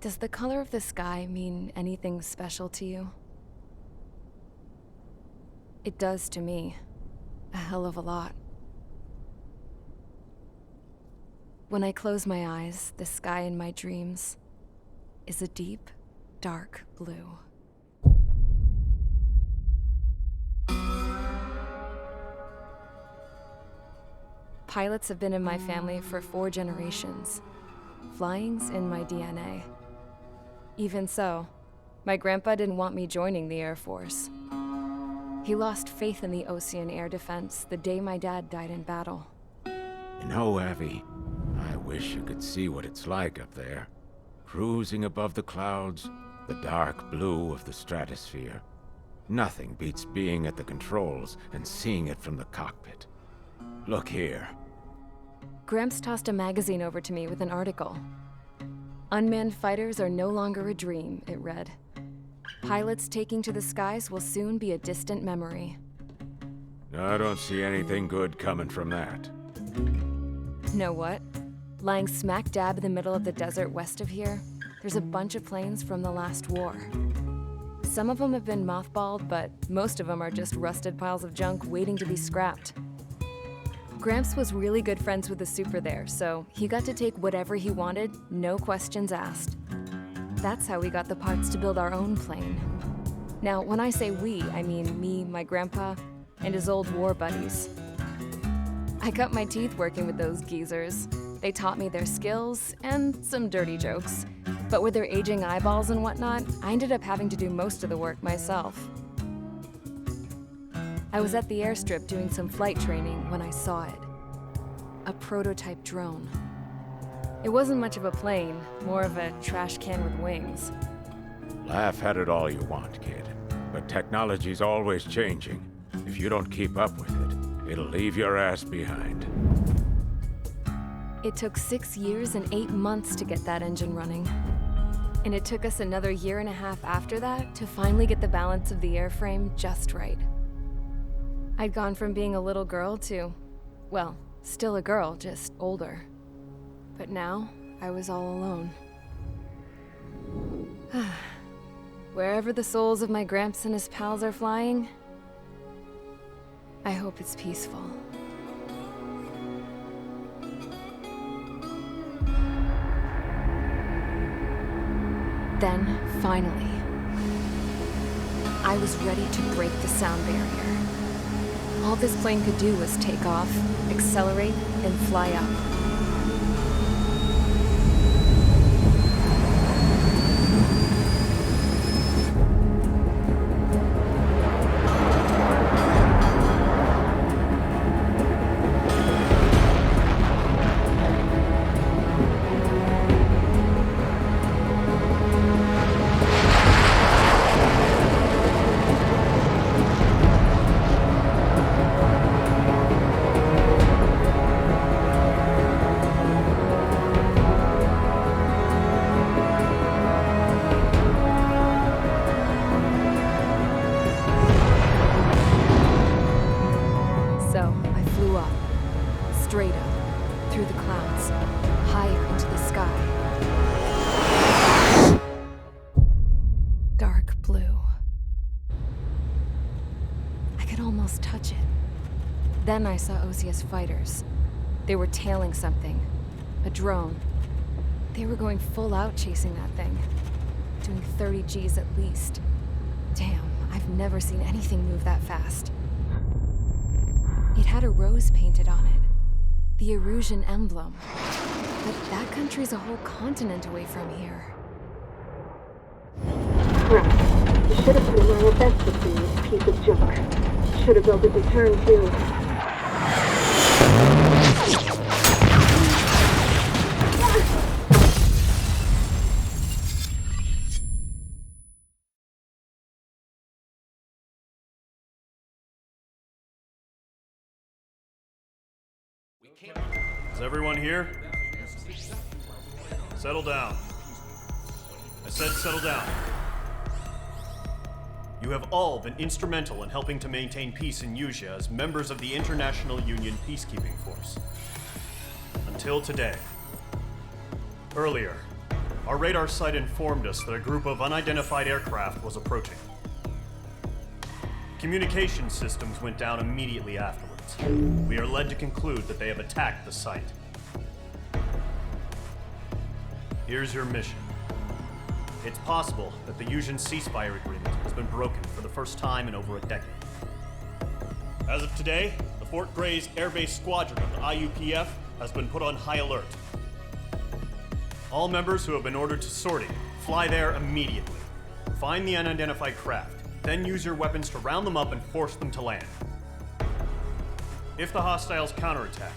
Does the color of the sky mean anything special to you? It does to me. A hell of a lot. When I close my eyes, the sky in my dreams is a deep, dark blue. Pilots have been in my family for 4 generations. Flying's in my DNA. Even so, my grandpa didn't want me joining the Air Force. He lost faith in the Ocean Air Defense the day my dad died in battle. You know, Abby, I wish you could see what it's like up there. Cruising above the clouds, the dark blue of the stratosphere. Nothing beats being at the controls and seeing it from the cockpit. Look here. Gramps tossed a magazine over to me with an article. Unmanned fighters are no longer a dream, it read. Pilots taking to the skies will soon be a distant memory. I don't see anything good coming from that. Know what? Lying smack dab in the middle of the desert west of here, there's a bunch of planes from the last war. Some of them have been mothballed, but most of them are just rusted piles of junk waiting to be scrapped. Gramps was really good friends with the super there, so he got to take whatever he wanted, no questions asked. That's how we got the parts to build our own plane. Now, when I say we, I mean me, my grandpa, and his old war buddies. I cut my teeth working with those geezers. They taught me their skills and some dirty jokes. But with their aging eyeballs and whatnot, I ended up having to do most of the work myself. I was at the airstrip doing some flight training when I saw it. A prototype drone. It wasn't much of a plane, more of a trash can with wings. Laugh at it all you want, kid. But technology's always changing. If you don't keep up with it, it'll leave your ass behind. It took 6 years and 8 months to get that engine running. And it took us another 1.5 years after that to finally get the balance of the airframe just right. I'd gone from being a little girl to, well, still a girl, just older. But now, I was all alone. Wherever the souls of my Gramps and his pals are flying, I hope it's peaceful. Then, finally, I was ready to break the sound barrier. All this plane could do was take off, accelerate, and fly up. Straight up, through the clouds, higher into the sky. Dark blue. I could almost touch it. Then I saw Osius fighters. They were tailing something. A drone. They were going full out chasing that thing. Doing 30 Gs at least. Damn, I've never seen anything move that fast. It had a rose painted on it. The Erusian emblem. But that country's a whole continent away from here. Crap. You should have put in my best to see this piece of junk. Should have built a return too. Is everyone here? Settle down. I said settle down. You have all been instrumental in helping to maintain peace in Usea as members of the International Union Peacekeeping Force. Until today. Earlier, Our radar site informed us that a group of unidentified aircraft was approaching. Communication systems went down immediately afterwards. We are led to conclude that they have attacked the site. Here's your mission. It's possible that the Yuuzhan ceasefire agreement has been broken for the first time in over a decade. As of today, the Fort Grays Air Base Squadron of the IUPF has been put on high alert. All members who have been ordered to sortie, fly there immediately. Find the unidentified craft, then use your weapons to round them up and force them to land. If the hostiles counterattack,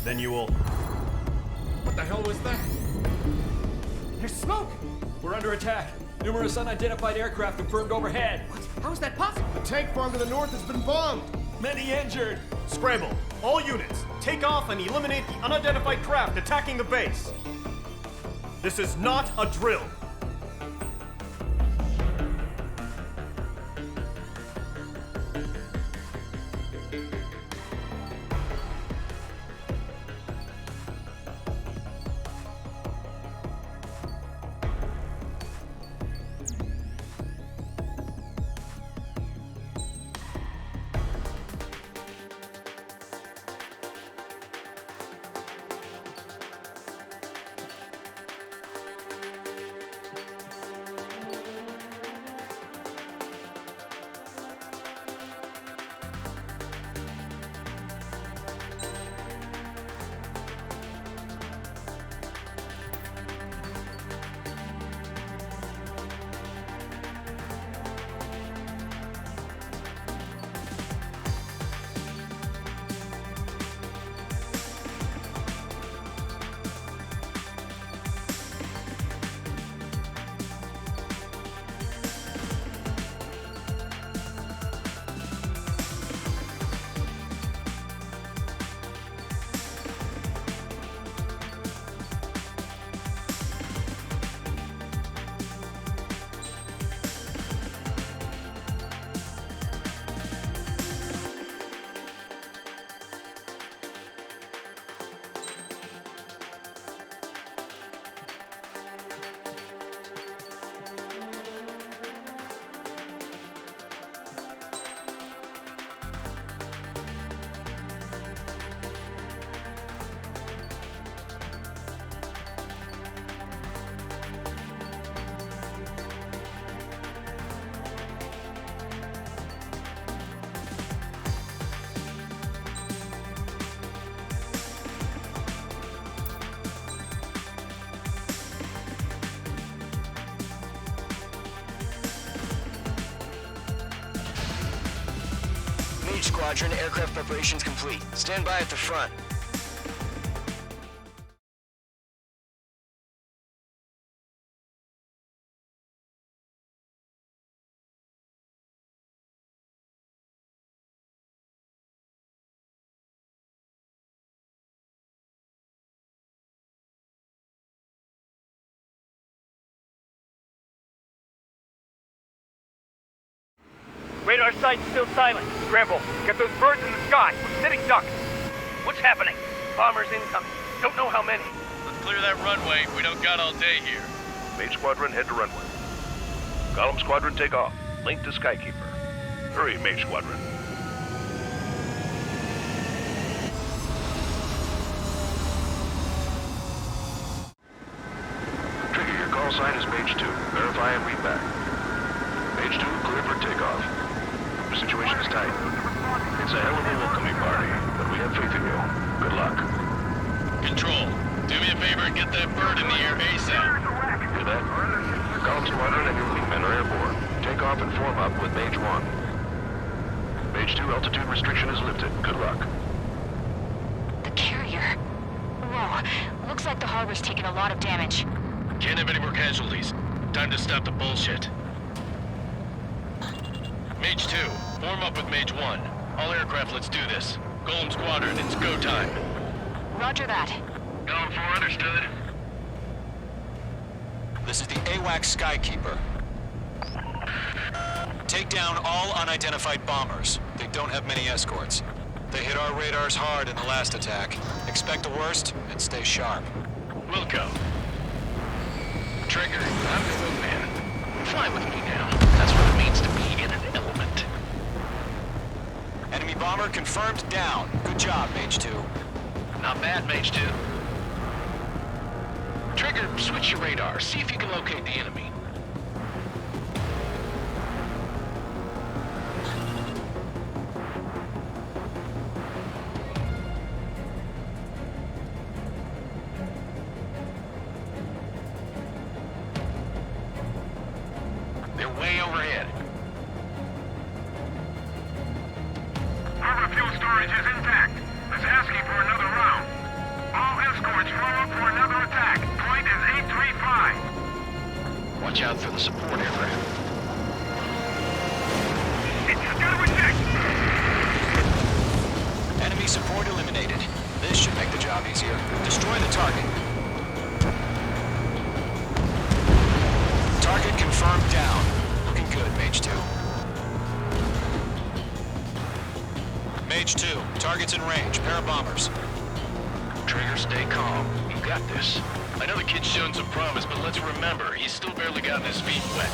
then you will... What the hell was that? There's smoke! We're under attack. Numerous unidentified aircraft confirmed overhead. What? How is that possible? The tank farm to the north has been bombed! Many injured. Scramble! All units, take off and eliminate the unidentified craft attacking the base! This is not a drill! Squadron, aircraft preparations complete. Stand by at the front. Radar site's still silent. Scramble. Get those birds in the sky. We're sitting ducks. What's happening? Bombers incoming. Don't know how many. Let's clear that runway. We don't got all day here. Mage Squadron, head to runway. Column Squadron, take off. Link to Skykeeper. Hurry, Mage Squadron. Trigger, your call sign is Mage 2. Verify and read back. Mage 2, clear for takeoff. The situation is tight. It's a hell of a welcoming party, but we have faith in you. Good luck. Control, do me a favor and get that bird in the air ASAP. Hear that? Column Squadron and your wingmen are airborne. Take off and form up with Mage 1. Mage 2, altitude restriction is lifted. Good luck. The carrier. Whoa, looks like the harbor's taken a lot of damage. Can't have any more casualties. Time to stop the bullshit. Mage 2, form up with Mage 1. All aircraft, let's do this. Golem Squadron, it's go time. Roger that. Golem 4, understood. This is the AWAC Skykeeper. Take down all unidentified bombers. They don't have many escorts. They hit our radars hard in the last attack. Expect the worst and stay sharp. Wilco. Trigger, I'm your wingman. Fly with me now. That's what it means to be in an element. Enemy bomber confirmed down. Good job, Mage 2. Not bad, Mage 2. Trigger, switch your radar. See if you can locate the enemy. They're way overhead. Harbor fuel storage is intact. It's asking for another round. All escorts form up for another attack. Point is 835. Watch out for the support aircraft. It's got to eject. Enemy support eliminated. This should make the job easier. Destroy the target. Target confirmed down. Looking good, Mage 2. Mage 2, target's in range. Pair of bombers. Trigger, stay calm. You got this. I know the kid's shown some promise, but let's remember, he's still barely gotten his feet wet.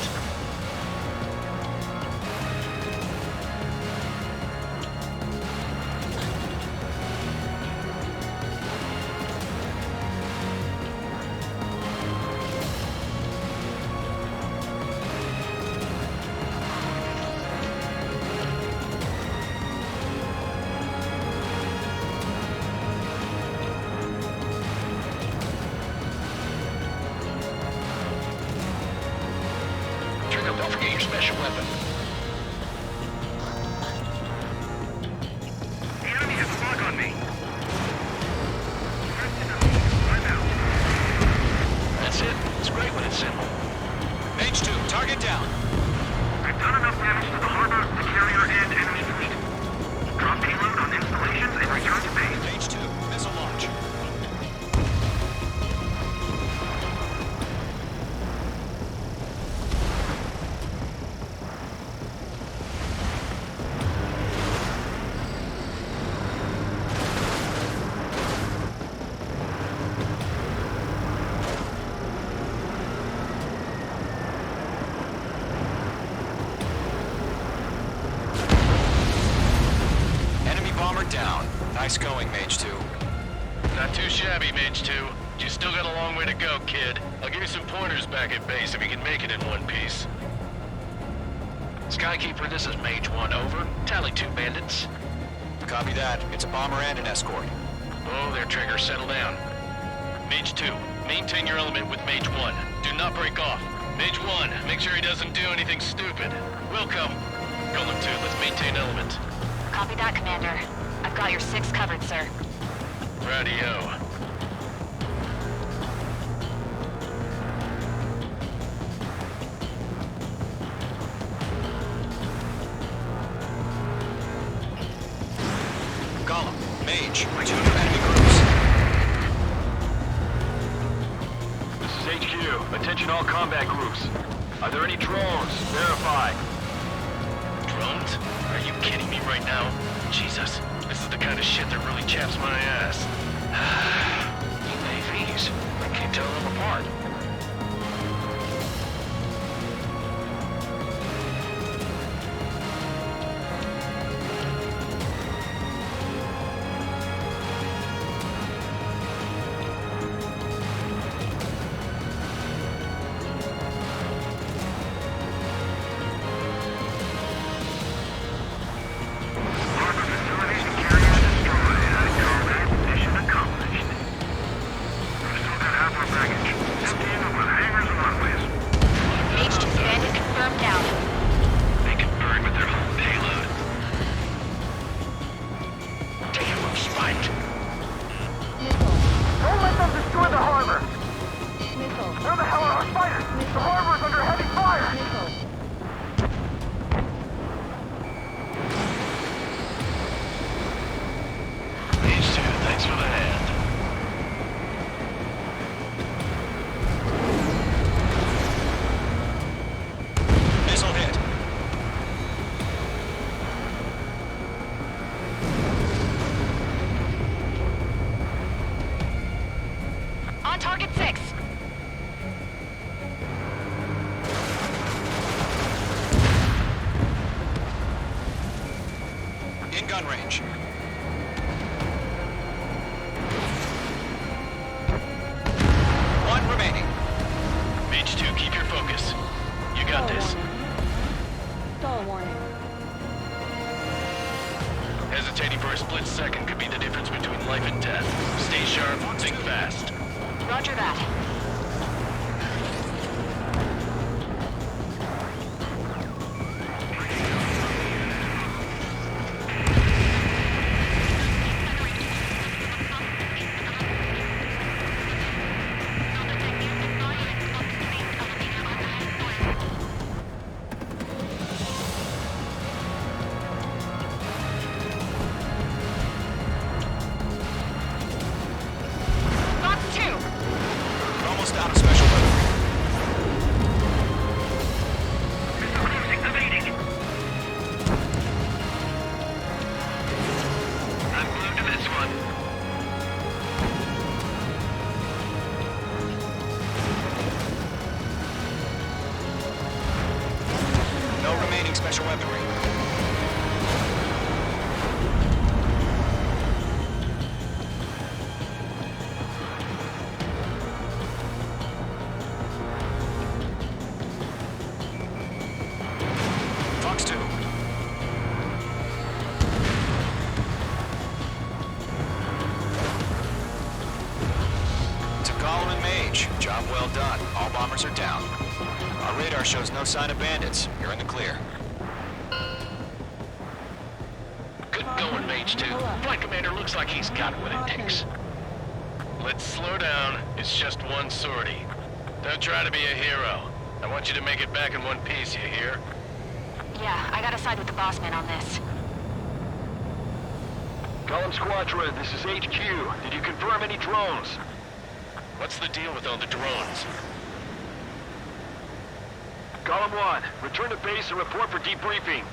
Trigger, don't forget your special weapon. The enemy has a lock on me. I'm out. That's it. It's great when it's simple. Mage 2, target down. I've done enough damage to the harbor, the carrier, and enemy fleet. Drop payload on installations and return to base. Mage 2, missile launch. Enemy bomber down. Nice going, Mage 2. Not too shabby, Mage 2. You still got a long way to go, kid. I'll give you some pointers back at base if you can make it in one piece. Skykeeper, this is Mage 1, over. Tally 2 bandits. Copy that. It's a bomber and an escort. Oh, there, Trigger. Settle down. Mage 2, maintain your element with Mage 1. Do not break off. Mage 1, make sure he doesn't do anything stupid. We'll come. Golem 2, let's maintain element. Copy that, Commander. I've got your 6 covered, sir. Radio. Golem, Mage, 2 enemy groups. This is HQ. Attention all combat groups. Are there any drones? Verify. Drones? Are you kidding me right now? Jesus, this is the kind of shit that really chaps my ass. UAVs. I can't tell them apart. Harbor facilities and carrier destroyed. I call that mission accomplished. We still got half our baggage. gun range. One remaining. Mage 2, keep your focus. You got this. Stall warning. Hesitating for a split second could be the difference between life and death. Stay sharp, think fast. Roger that. Special weaponry. Fox 2. To Gollum and Mage, job well done. All bombers are down. Our radar shows no sign of bandits. You're in the clear. Going, Mage 2. Flight Commander looks like he's got what it takes. Let's slow down. It's just one sortie. Don't try to be a hero. I want you to make it back in one piece, you hear? Yeah, I gotta side with the boss man on this. Column Squadron, this is HQ. Did you confirm any drones? What's the deal with all the drones? Column 1, return to base and report for debriefing.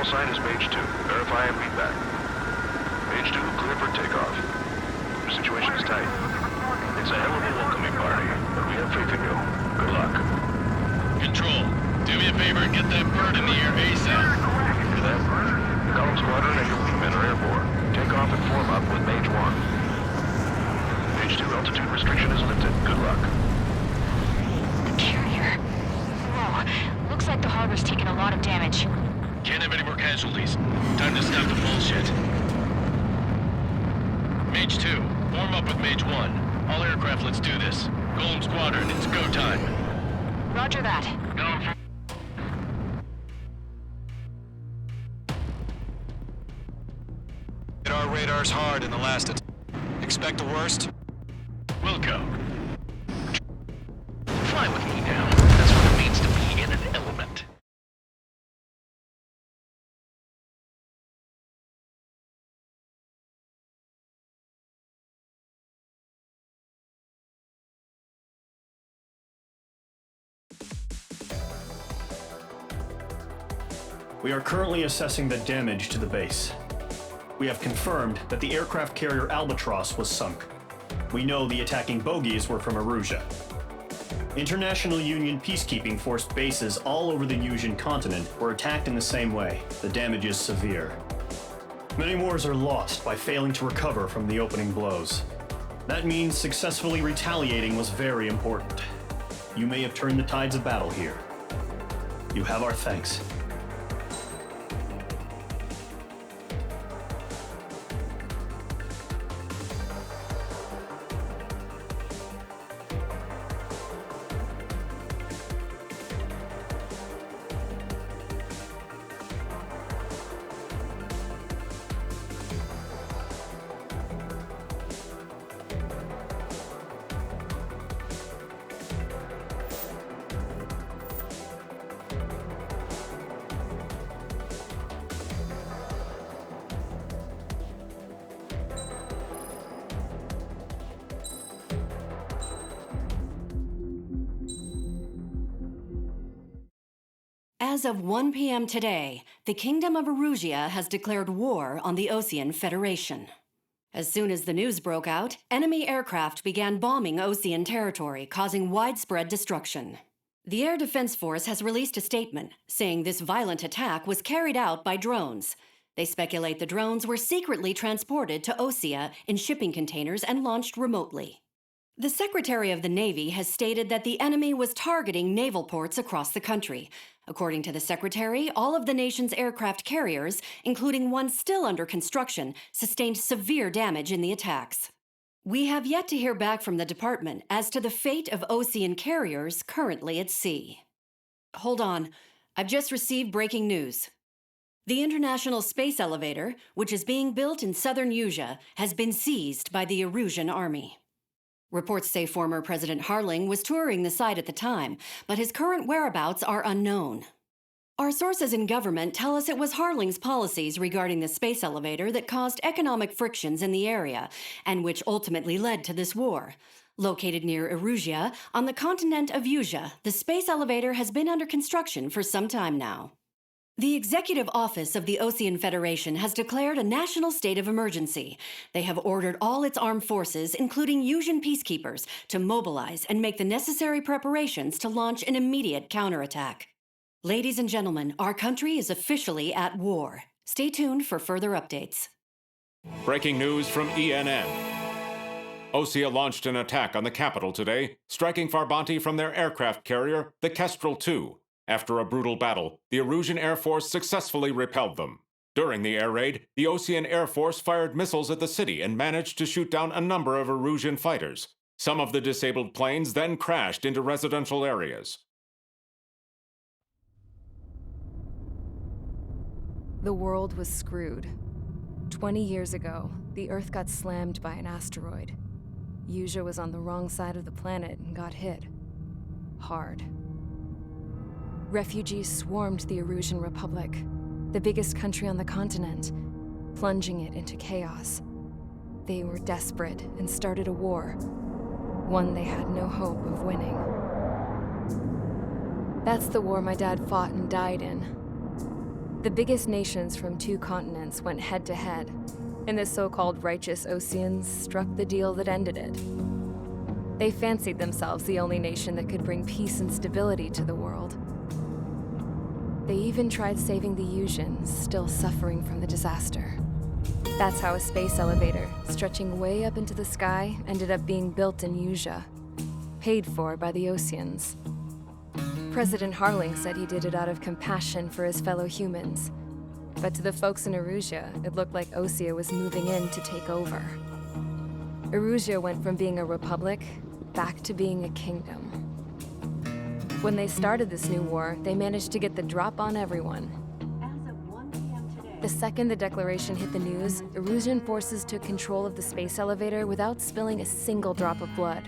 Sign is Mage 2. Verify and read back. Mage 2, clear for takeoff. The situation is tight. It's a hell of a welcoming party, but we have faith in you. Good luck. Control, do me a favor and get that bird in the air ASAP. Hear that? Column Squadron and your wingmen are airborne. Take off and form up with Mage 1. Mage 2, altitude restriction is lifted. Good luck. The carrier. Whoa, looks like the harbor's taken a lot of damage. Can't have any more casualties. Time to stop the bullshit. Mage 2, form up with Mage 1. All aircraft, let's do this. Golem Squadron, it's go time. Roger that. Hit our radars hard in the last attack. Expect the worst? We'll go. Fly with me now. That's what it means to be in an element. We are currently assessing the damage to the base. We have confirmed that the aircraft carrier Albatross was sunk. We know the attacking bogies were from Erusia. International Union peacekeeping force bases all over the Yusian continent were attacked in the same way. The damage is severe. Many wars are lost by failing to recover from the opening blows. That means successfully retaliating was very important. You may have turned the tides of battle here. You have our thanks. As of 1 p.m. today, the Kingdom of Erusia has declared war on the Osean Federation. As soon as the news broke out, enemy aircraft began bombing Osean territory, causing widespread destruction. The Air Defense Force has released a statement saying this violent attack was carried out by drones. They speculate the drones were secretly transported to Osea in shipping containers and launched remotely. The Secretary of the Navy has stated that the enemy was targeting naval ports across the country. According to the Secretary, all of the nation's aircraft carriers, including one still under construction, sustained severe damage in the attacks. We have yet to hear back from the department as to the fate of Osean carriers currently at sea. Hold on, I've just received breaking news. The International Space Elevator, which is being built in southern Usea, has been seized by the Erusian Army. Reports say former President Harling was touring the site at the time, but his current whereabouts are unknown. Our sources in government tell us it was Harling's policies regarding the space elevator that caused economic frictions in the area, and which ultimately led to this war. Located near Erusia, on the continent of Usea, the space elevator has been under construction for some time now. The Executive Office of the Osean Federation has declared a national state of emergency. They have ordered all its armed forces, including Usian peacekeepers, to mobilize and make the necessary preparations to launch an immediate counterattack. Ladies and gentlemen, our country is officially at war. Stay tuned for further updates. Breaking news from ENN. Osea launched an attack on the capital today, striking Farbanti from their aircraft carrier, the Kestrel II. After a brutal battle, the Erusian Air Force successfully repelled them. During the air raid, the Osean Air Force fired missiles at the city and managed to shoot down a number of Erusian fighters. Some of the disabled planes then crashed into residential areas. The world was screwed. 20 years ago, the Earth got slammed by an asteroid. Usea was on the wrong side of the planet and got hit. Hard. Refugees swarmed the Erusian Republic, the biggest country on the continent, plunging it into chaos. They were desperate and started a war, one they had no hope of winning. That's the war my dad fought and died in. The biggest nations from 2 continents went head-to-head, and the so-called righteous Oseans struck the deal that ended it. They fancied themselves the only nation that could bring peace and stability to the world. They even tried saving the Usians, still suffering from the disaster. That's how a space elevator, stretching way up into the sky, ended up being built in Usea, paid for by the Oseans. President Harling said he did it out of compassion for his fellow humans. But to the folks in Erusia, it looked like Osea was moving in to take over. Erusia went from being a republic back to being a kingdom. When they started this new war, they managed to get the drop on everyone. The second the declaration hit the news, Erusian forces took control of the space elevator without spilling a single drop of blood.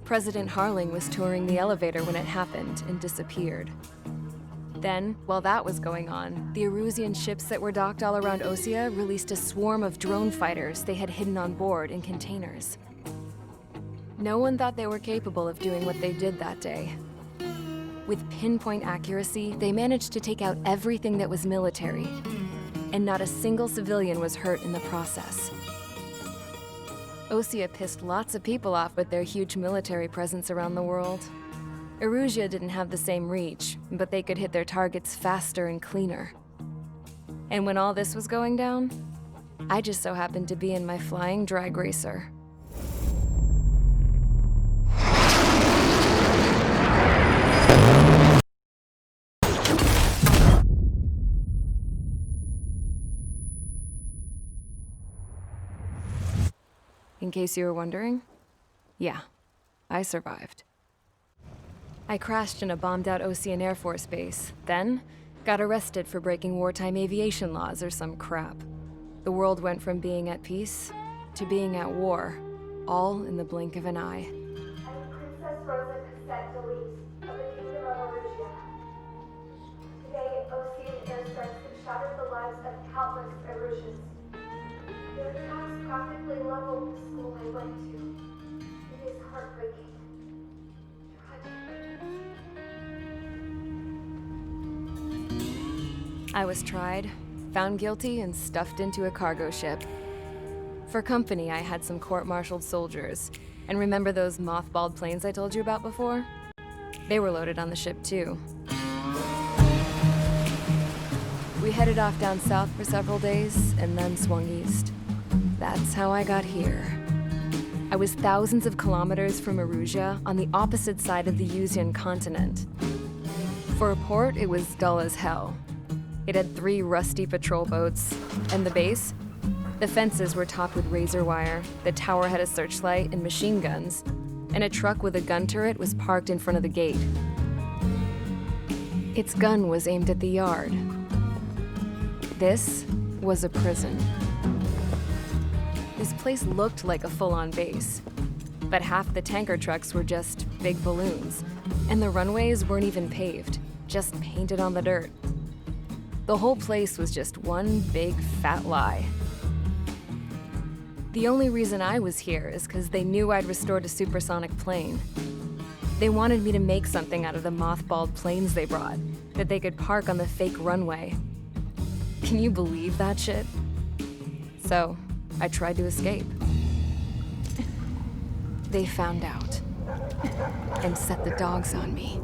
President Harling was touring the elevator when it happened and disappeared. Then, while that was going on, the Erusian ships that were docked all around Osea released a swarm of drone fighters they had hidden on board in containers. No one thought they were capable of doing what they did that day. With pinpoint accuracy, they managed to take out everything that was military, and not a single civilian was hurt in the process. Osea pissed lots of people off with their huge military presence around the world. Erusia didn't have the same reach, but they could hit their targets faster and cleaner. And when all this was going down, I just so happened to be in my flying drag racer. In case you were wondering, yeah, I survived. I crashed in a bombed-out Osean Air Force base, then got arrested for breaking wartime aviation laws or some crap. The world went from being at peace to being at war, all in the blink of an eye. Princess Rosa Cassette Delise of the Kingdom of Erusia. Today, Osean airstrikes have shattered the lives of countless Erusians. Their attacks practically leveled the school I went to. It is heartbreaking. Tragic. I was tried, found guilty, and stuffed into a cargo ship. For company, I had some court-martialed soldiers. And remember those mothballed planes I told you about before? They were loaded on the ship too. We headed off down south for several days, and then swung east. That's how I got here. I was thousands of kilometers from Erusia, on the opposite side of the Yuzian continent. For a port, it was dull as hell. It had 3 rusty patrol boats, and the base? The fences were topped with razor wire, the tower had a searchlight and machine guns, and a truck with a gun turret was parked in front of the gate. Its gun was aimed at the yard. This was a prison. This place looked like a full-on base, but half the tanker trucks were just big balloons, and the runways weren't even paved, just painted on the dirt. The whole place was just one big fat lie. The only reason I was here is because they knew I'd restored a supersonic plane. They wanted me to make something out of the mothballed planes they brought, that they could park on the fake runway. Can you believe that shit? So, I tried to escape. They found out, and set the dogs on me.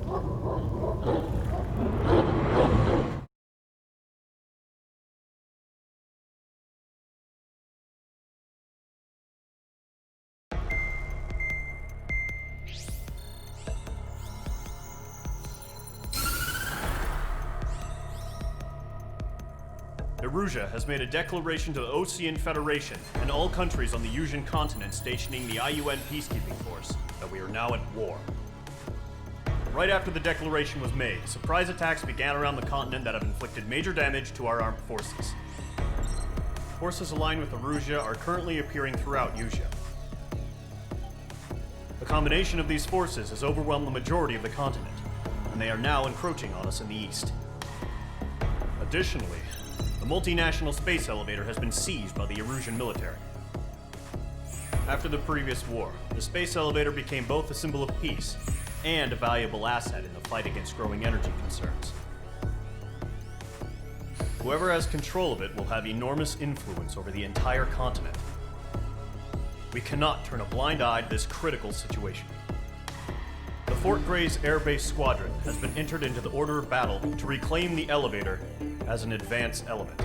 Erusia has made a declaration to the Osean Federation and all countries on the Yuzian continent stationing the IUN peacekeeping force that we are now at war. Right after the declaration was made, surprise attacks began around the continent that have inflicted major damage to our armed forces. Forces aligned with Erusia are currently appearing throughout Yusia. The combination of these forces has overwhelmed the majority of the continent, and they are now encroaching on us in the east. Additionally, the multinational space elevator has been seized by the Erusian military. After the previous war, the space elevator became both a symbol of peace and a valuable asset in the fight against growing energy concerns. Whoever has control of it will have enormous influence over the entire continent. We cannot turn a blind eye to this critical situation. The Fort Grays Air Base Squadron has been entered into the order of battle to reclaim the elevator as an advance element.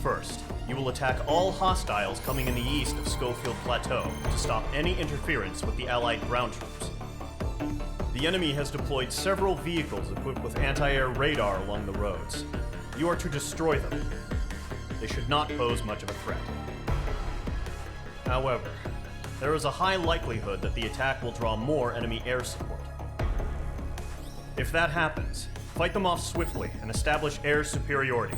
First, you will attack all hostiles coming in the east of Schofield Plateau to stop any interference with the Allied ground troops. The enemy has deployed several vehicles equipped with anti-air radar along the roads. You are to destroy them. They should not pose much of a threat. However, there is a high likelihood that the attack will draw more enemy air support. If that happens, fight them off swiftly and establish air superiority.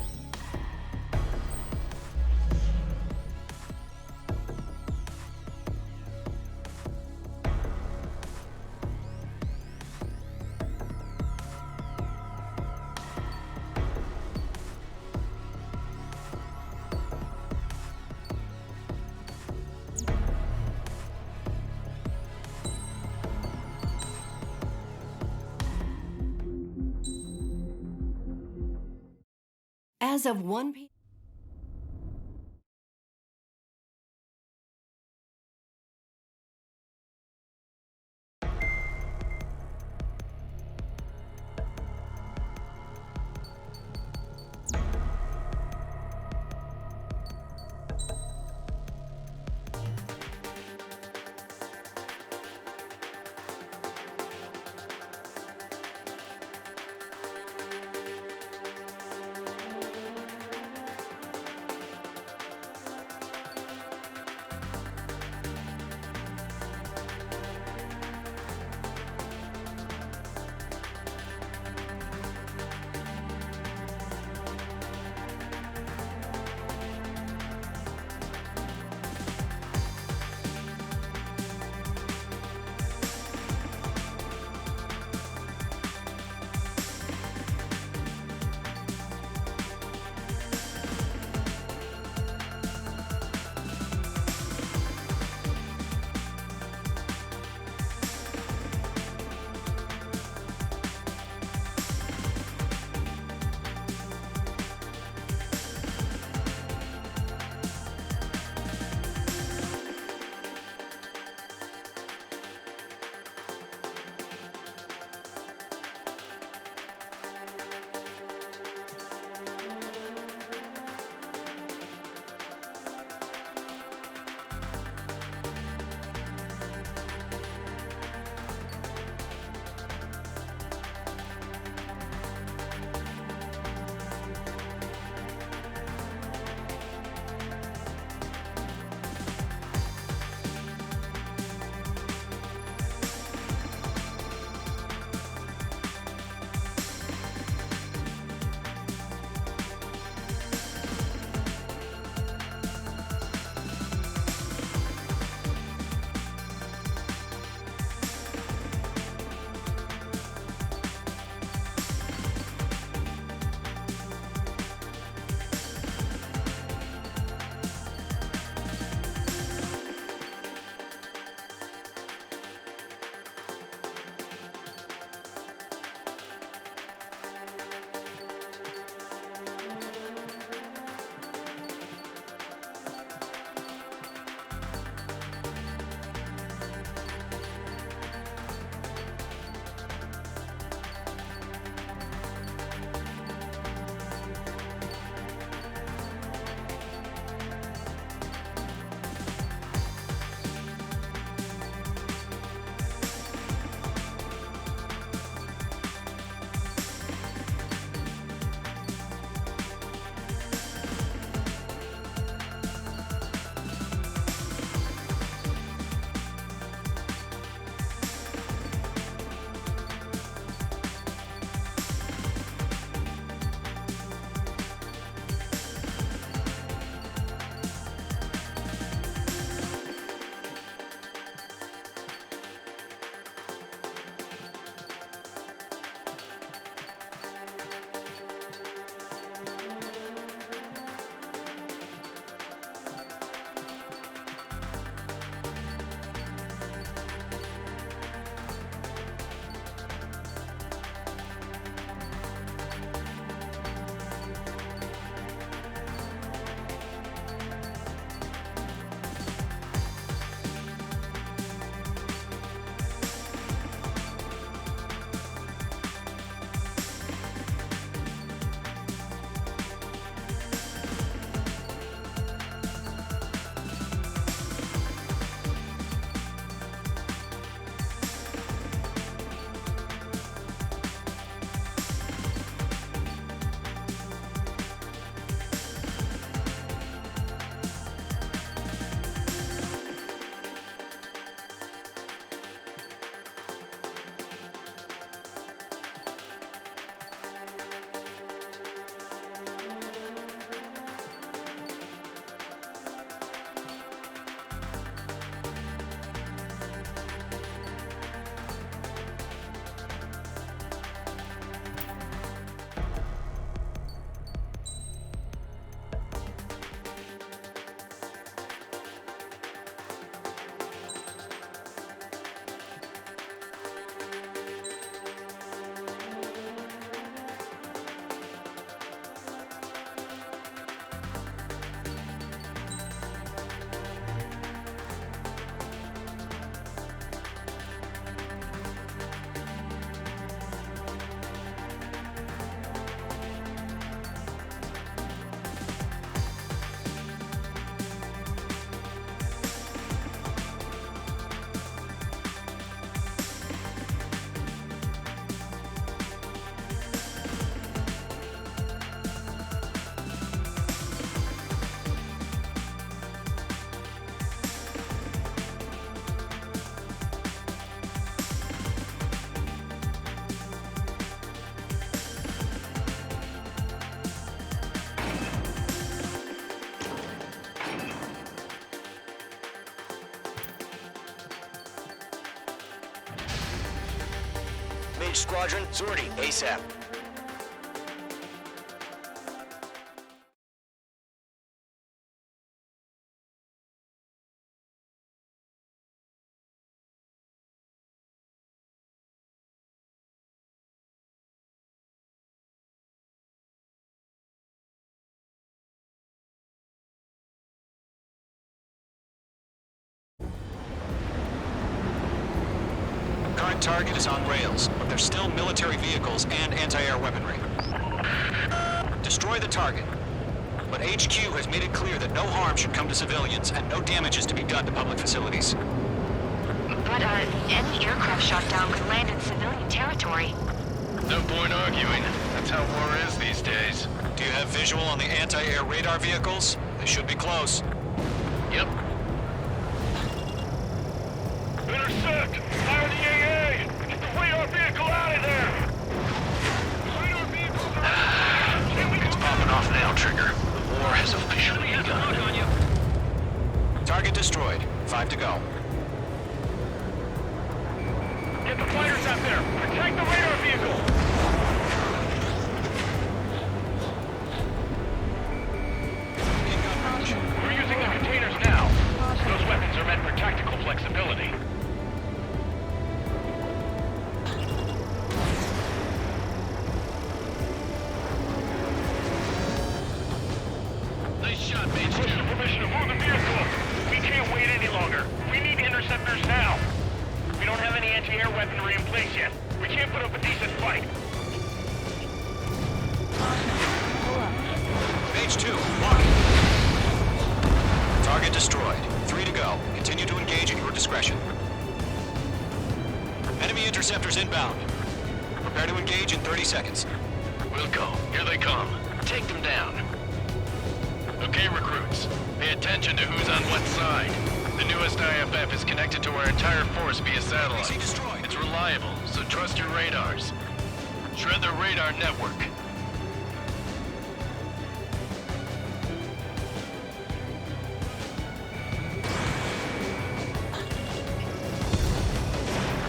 As of 1 p.m. Engage squadron. Zordy, ASAP. Current target is on rails, but there's still military vehicles and anti-air weaponry. Destroy the target. But HQ has made it clear that no harm should come to civilians and no damage is to be done to public facilities. But, any aircraft shot down could land in civilian territory. No point arguing. That's how war is these days. Do you have visual on the anti-air radar vehicles? They should be close. Yep. Intercept! Fire the AA! Get the radar vehicle out of there! Radar vehicles are... It's popping off now, Trigger. The war has officially begun. Target destroyed. 5 to go. Get the fighters out there! Protect the radar vehicle! We're using the containers now. Those weapons are meant for tactical flexibility. Nice shot, Mage 2. Permission to move the vehicle! We can't wait any longer. We need interceptors now. We don't have any anti-air weaponry in place yet. We can't put up a decent fight. Mage 2, mark. Target destroyed. 3 to go. Continue to engage at your discretion. Enemy interceptors inbound. Prepare to engage in 30 seconds. We'll go. Here they come. Take them down. Okay, recruits. Pay attention to who's on what side. The newest IFF is connected to our entire force via satellite. It's reliable, so trust your radars. Shred their radar network.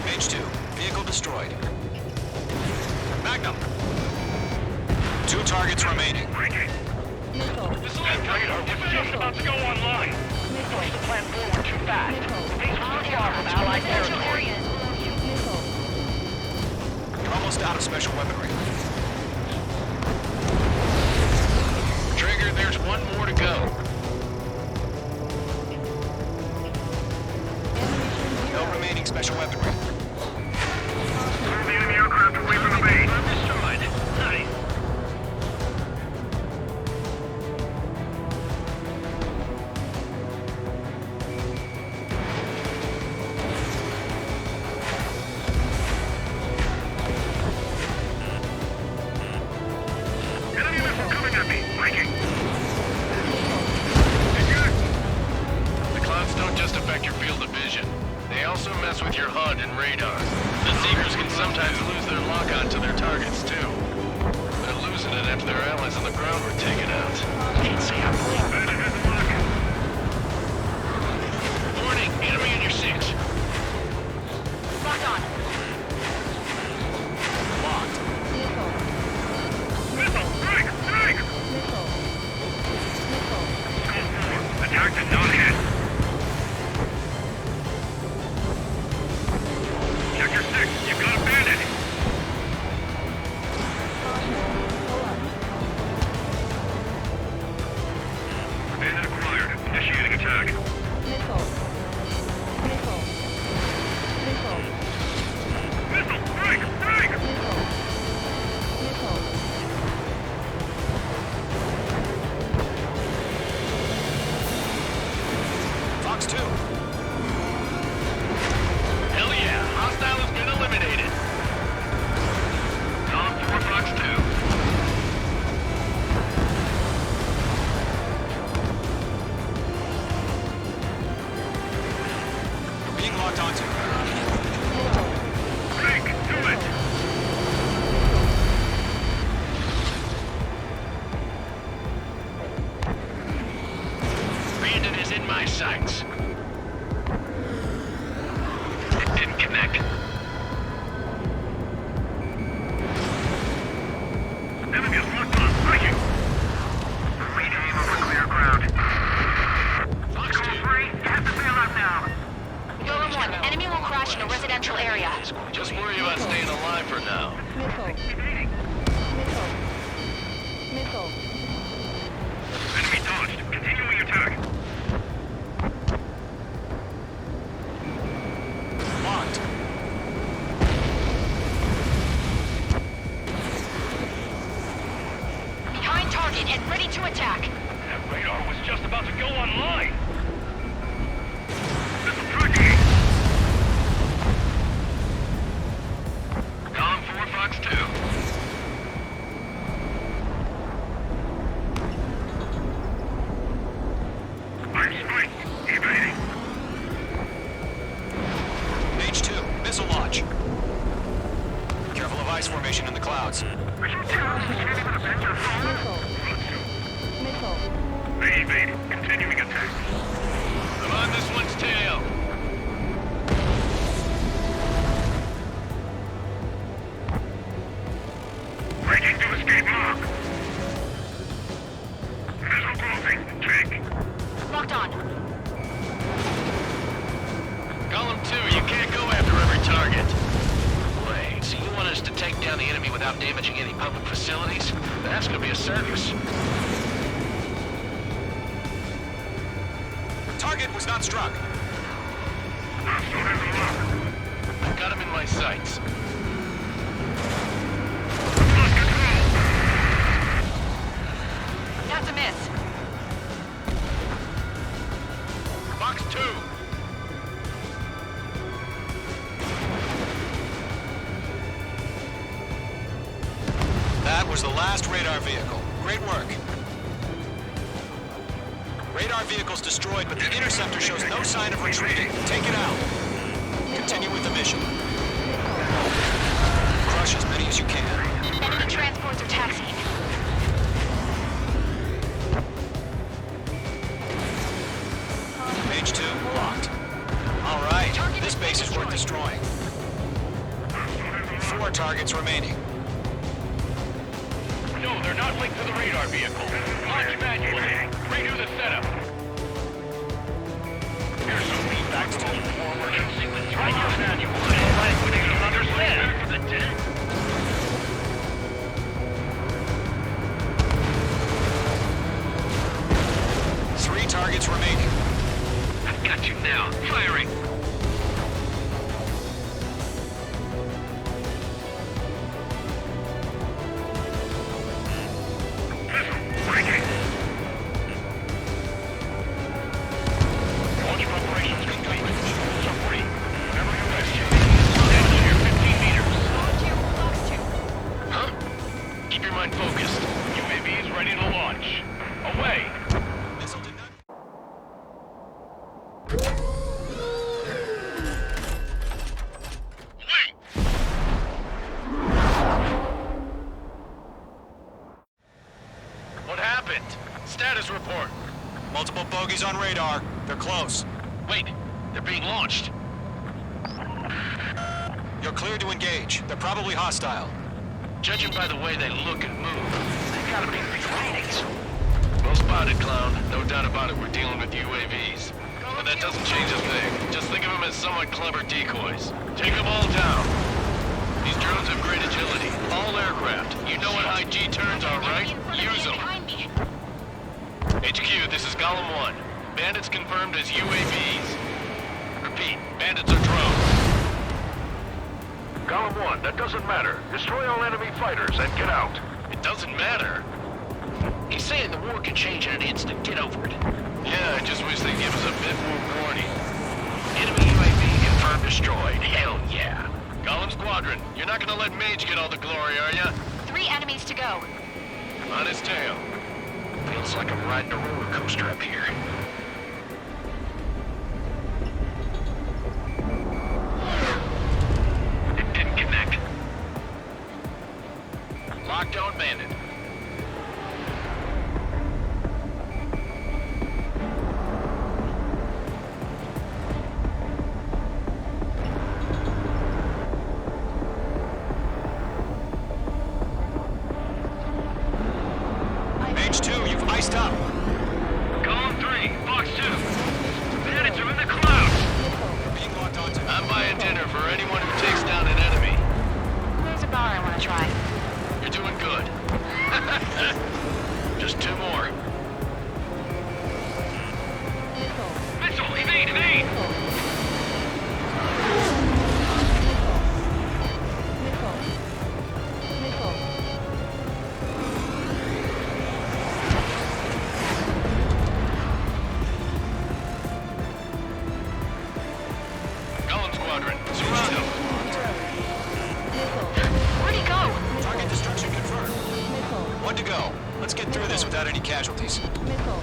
Mage 2, vehicle destroyed. Magnum. 2 targets remaining. That radar was just about to go online. Push the plan forward too fast. Things are too far from Allied territory. You're almost out of special weaponry. Trigger, there's one more to go. No remaining special weaponry. Move the enemy aircraft away from the base. Destroyed. Nice. Enemy missile coming at me. Breaking. The clouds don't just affect your field of vision. They also mess with your HUD and radar. The Seekers can sometimes lose their lock-on to their targets, too. They're losing it after their allies on the ground were taken out. Can't say I'm Warning, enemy in your 6. Lock on. Locked. Missile! Strike! Strike! Attack did not hit. Sector 6, you've got a bandit. Bandit acquired. Initiating attack. Missile! Strike! Strike! Fox 2. Hell yeah, hostile has been eliminated. Tom 4, Fox 2. You're being locked onto. Break! Do it! Bandit is in my sights. It didn't connect. Enemy is locked on. Breaking. Regain over clear ground. Fox 2. You have to bail out now. Golem 1, enemy will crash in a residential area. Just worry about staying alive for now. Missile. Enemy dodged. Continuing attack. Locked. Behind target and ready to attack. That radar was just about to go online. Missile tracking. Column 4, Fox 2. I'm spiked. Evading. Mage 2, missile launch. Careful of ice formation in the clouds. Are you communicating with Avenger 4? Missile. Evading. Continuing attack. I'm on this one's tail. Breaking to escape mark. Missile closing. Take. Locked on. Column 2, you can't go after every target. Wait, so you want us to take down the enemy without damaging any public facilities? That's gonna be a circus. Target was not struck. I've got him in my sights. That's a miss. Fox 2. That was the last radar vehicle. Great work. Radar vehicle's destroyed, but the interceptor shows no sign of retreating. Take it out. Continue with the mission. Crush as many as you can. Enemy transports are taxiing. Mage 2, locked. All right, this base is worth destroying. 4 targets remaining. No, they're not linked to the radar vehicle. Launch manually. Redo the setup. Here's some feedback to the forward sequence. Write your manual. Language you don't understand. The dead. Three targets remaining. I've got you now. Firing. Status report. Multiple bogies on radar. They're close. Wait, they're being launched. You're cleared to engage. They're probably hostile. Judging by the way they look and move, they've got to be ratings. Well spotted, Clown. No doubt about it, we're dealing with UAVs. But that doesn't change a thing. Just think of them as somewhat clever decoys. Take them all down. These drones have great agility. All aircraft. You know what high G turns are, right? Use them. HQ, this is Golem 1. Bandits confirmed as UAVs. Repeat, bandits are drones. Golem 1, that doesn't matter. Destroy all enemy fighters and get out. It doesn't matter? He's saying the war can change in an instant. Get over it. Yeah, I just wish they'd give us a bit more warning. Enemy UAV confirmed destroyed. Hell yeah. Golem Squadron, you're not gonna let Mage get all the glory, are ya? 3 enemies to go. On his tail. Feels like I'm riding a roller coaster up here. It didn't connect. Lockdown bandit. go. Let's get through this without any casualties. Middle.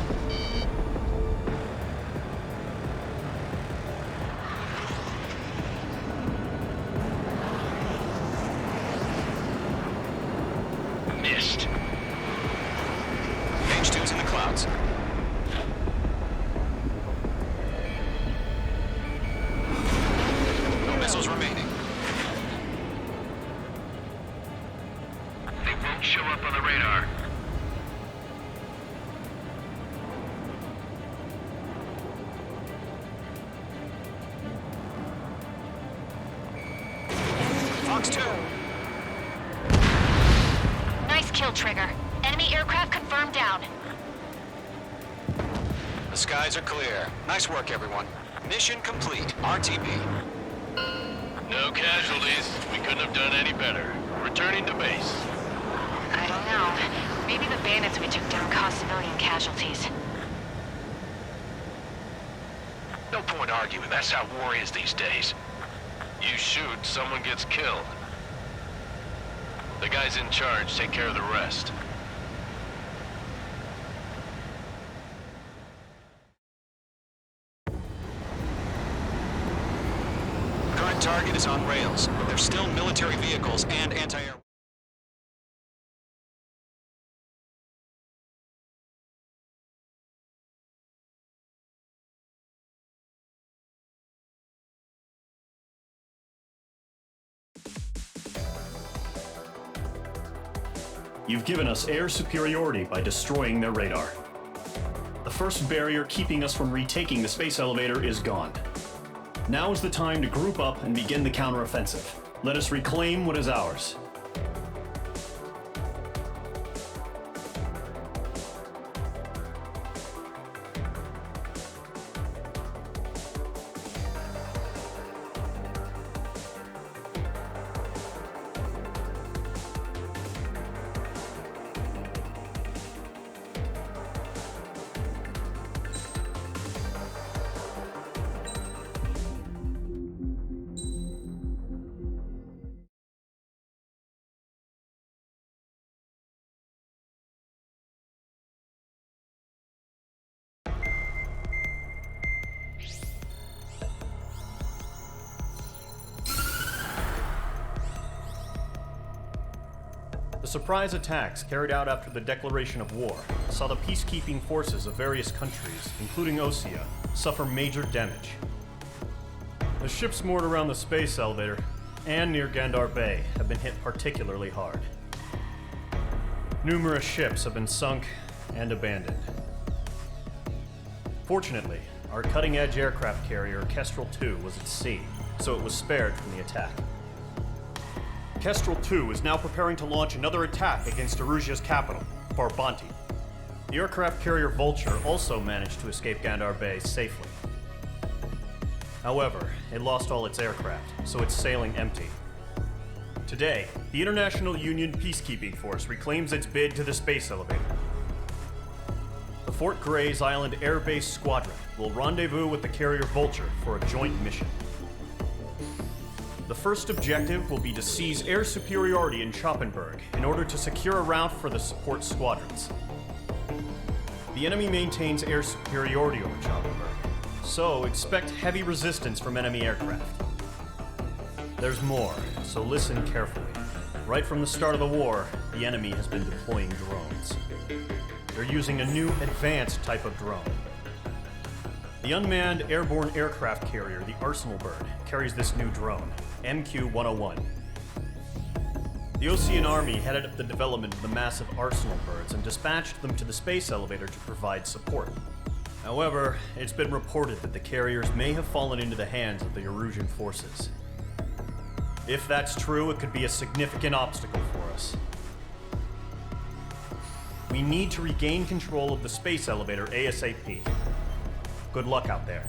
Missed. Mage 2's in the clouds. No missiles remaining. They won't show up on the radar. Fox 2. Nice kill, Trigger. Enemy aircraft confirmed down. The skies are clear. Nice work, everyone. Mission complete. RTB. No casualties. We couldn't have done any better. Returning to base. I don't know. Maybe the bandits we took down caused civilian casualties. No point arguing. That's how war is these days. You shoot, someone gets killed. The guys in charge take care of the rest. Current target is on rails, but there's still military vehicles and anti-air... You've given us air superiority by destroying their radar. The first barrier keeping us from retaking the space elevator is gone. Now is the time to group up and begin the counteroffensive. Let us reclaim what is ours. The surprise attacks carried out after the declaration of war saw the peacekeeping forces of various countries, including Osea, suffer major damage. The ships moored around the space elevator and near Gandar Bay have been hit particularly hard. Numerous ships have been sunk and abandoned. Fortunately, our cutting-edge aircraft carrier Kestrel II was at sea, so it was spared from the attack. Kestrel II is now preparing to launch another attack against Erusia's capital, Farbanti. The aircraft carrier Vulture also managed to escape Gandar Bay safely. However, it lost all its aircraft, so it's sailing empty. Today, the International Union Peacekeeping Force reclaims its bid to the space elevator. The Fort Grays Island Air Base Squadron will rendezvous with the carrier Vulture for a joint mission. The first objective will be to seize air superiority in Schoppenberg in order to secure a route for the support squadrons. The enemy maintains air superiority over Schoppenberg, so expect heavy resistance from enemy aircraft. There's more, so listen carefully. Right from the start of the war, the enemy has been deploying drones. They're using a new advanced type of drone. The unmanned airborne aircraft carrier, the Arsenal Bird, carries this new drone, MQ-101. The Osean Army headed up the development of the massive Arsenal Birds and dispatched them to the space elevator to provide support. However, it's been reported that the carriers may have fallen into the hands of the Erusian forces. If that's true, it could be a significant obstacle for us. We need to regain control of the space elevator ASAP. Good luck out there.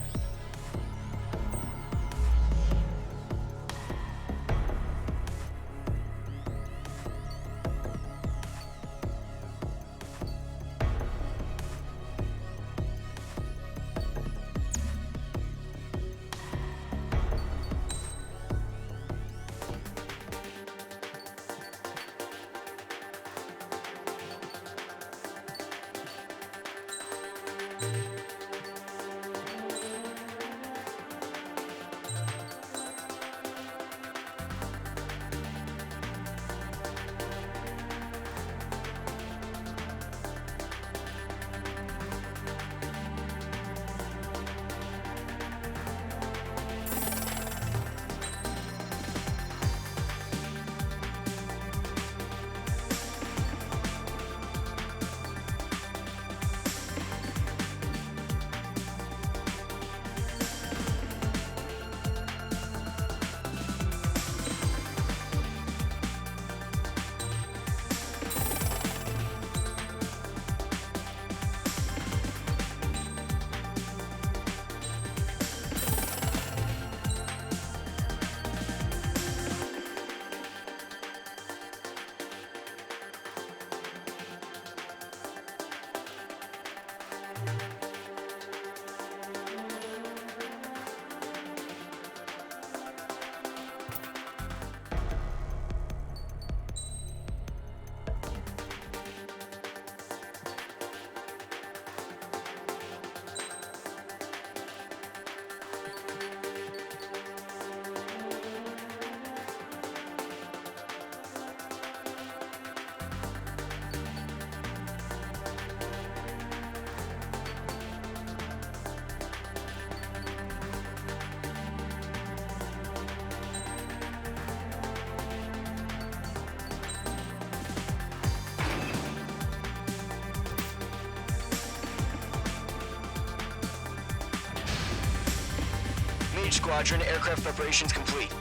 Mage Squadron, aircraft preparations complete.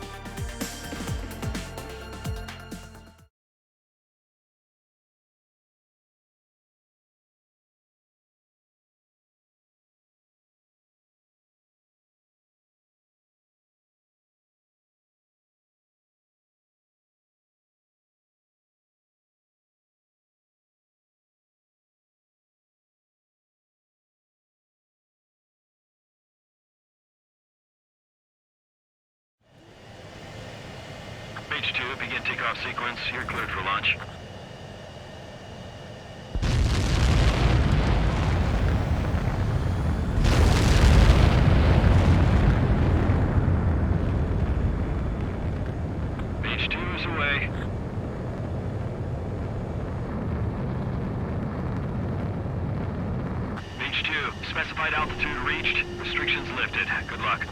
Mage 2, begin takeoff sequence. You're cleared for launch. Mage 2 is away. Mage 2, specified altitude reached. Restrictions lifted. Good luck.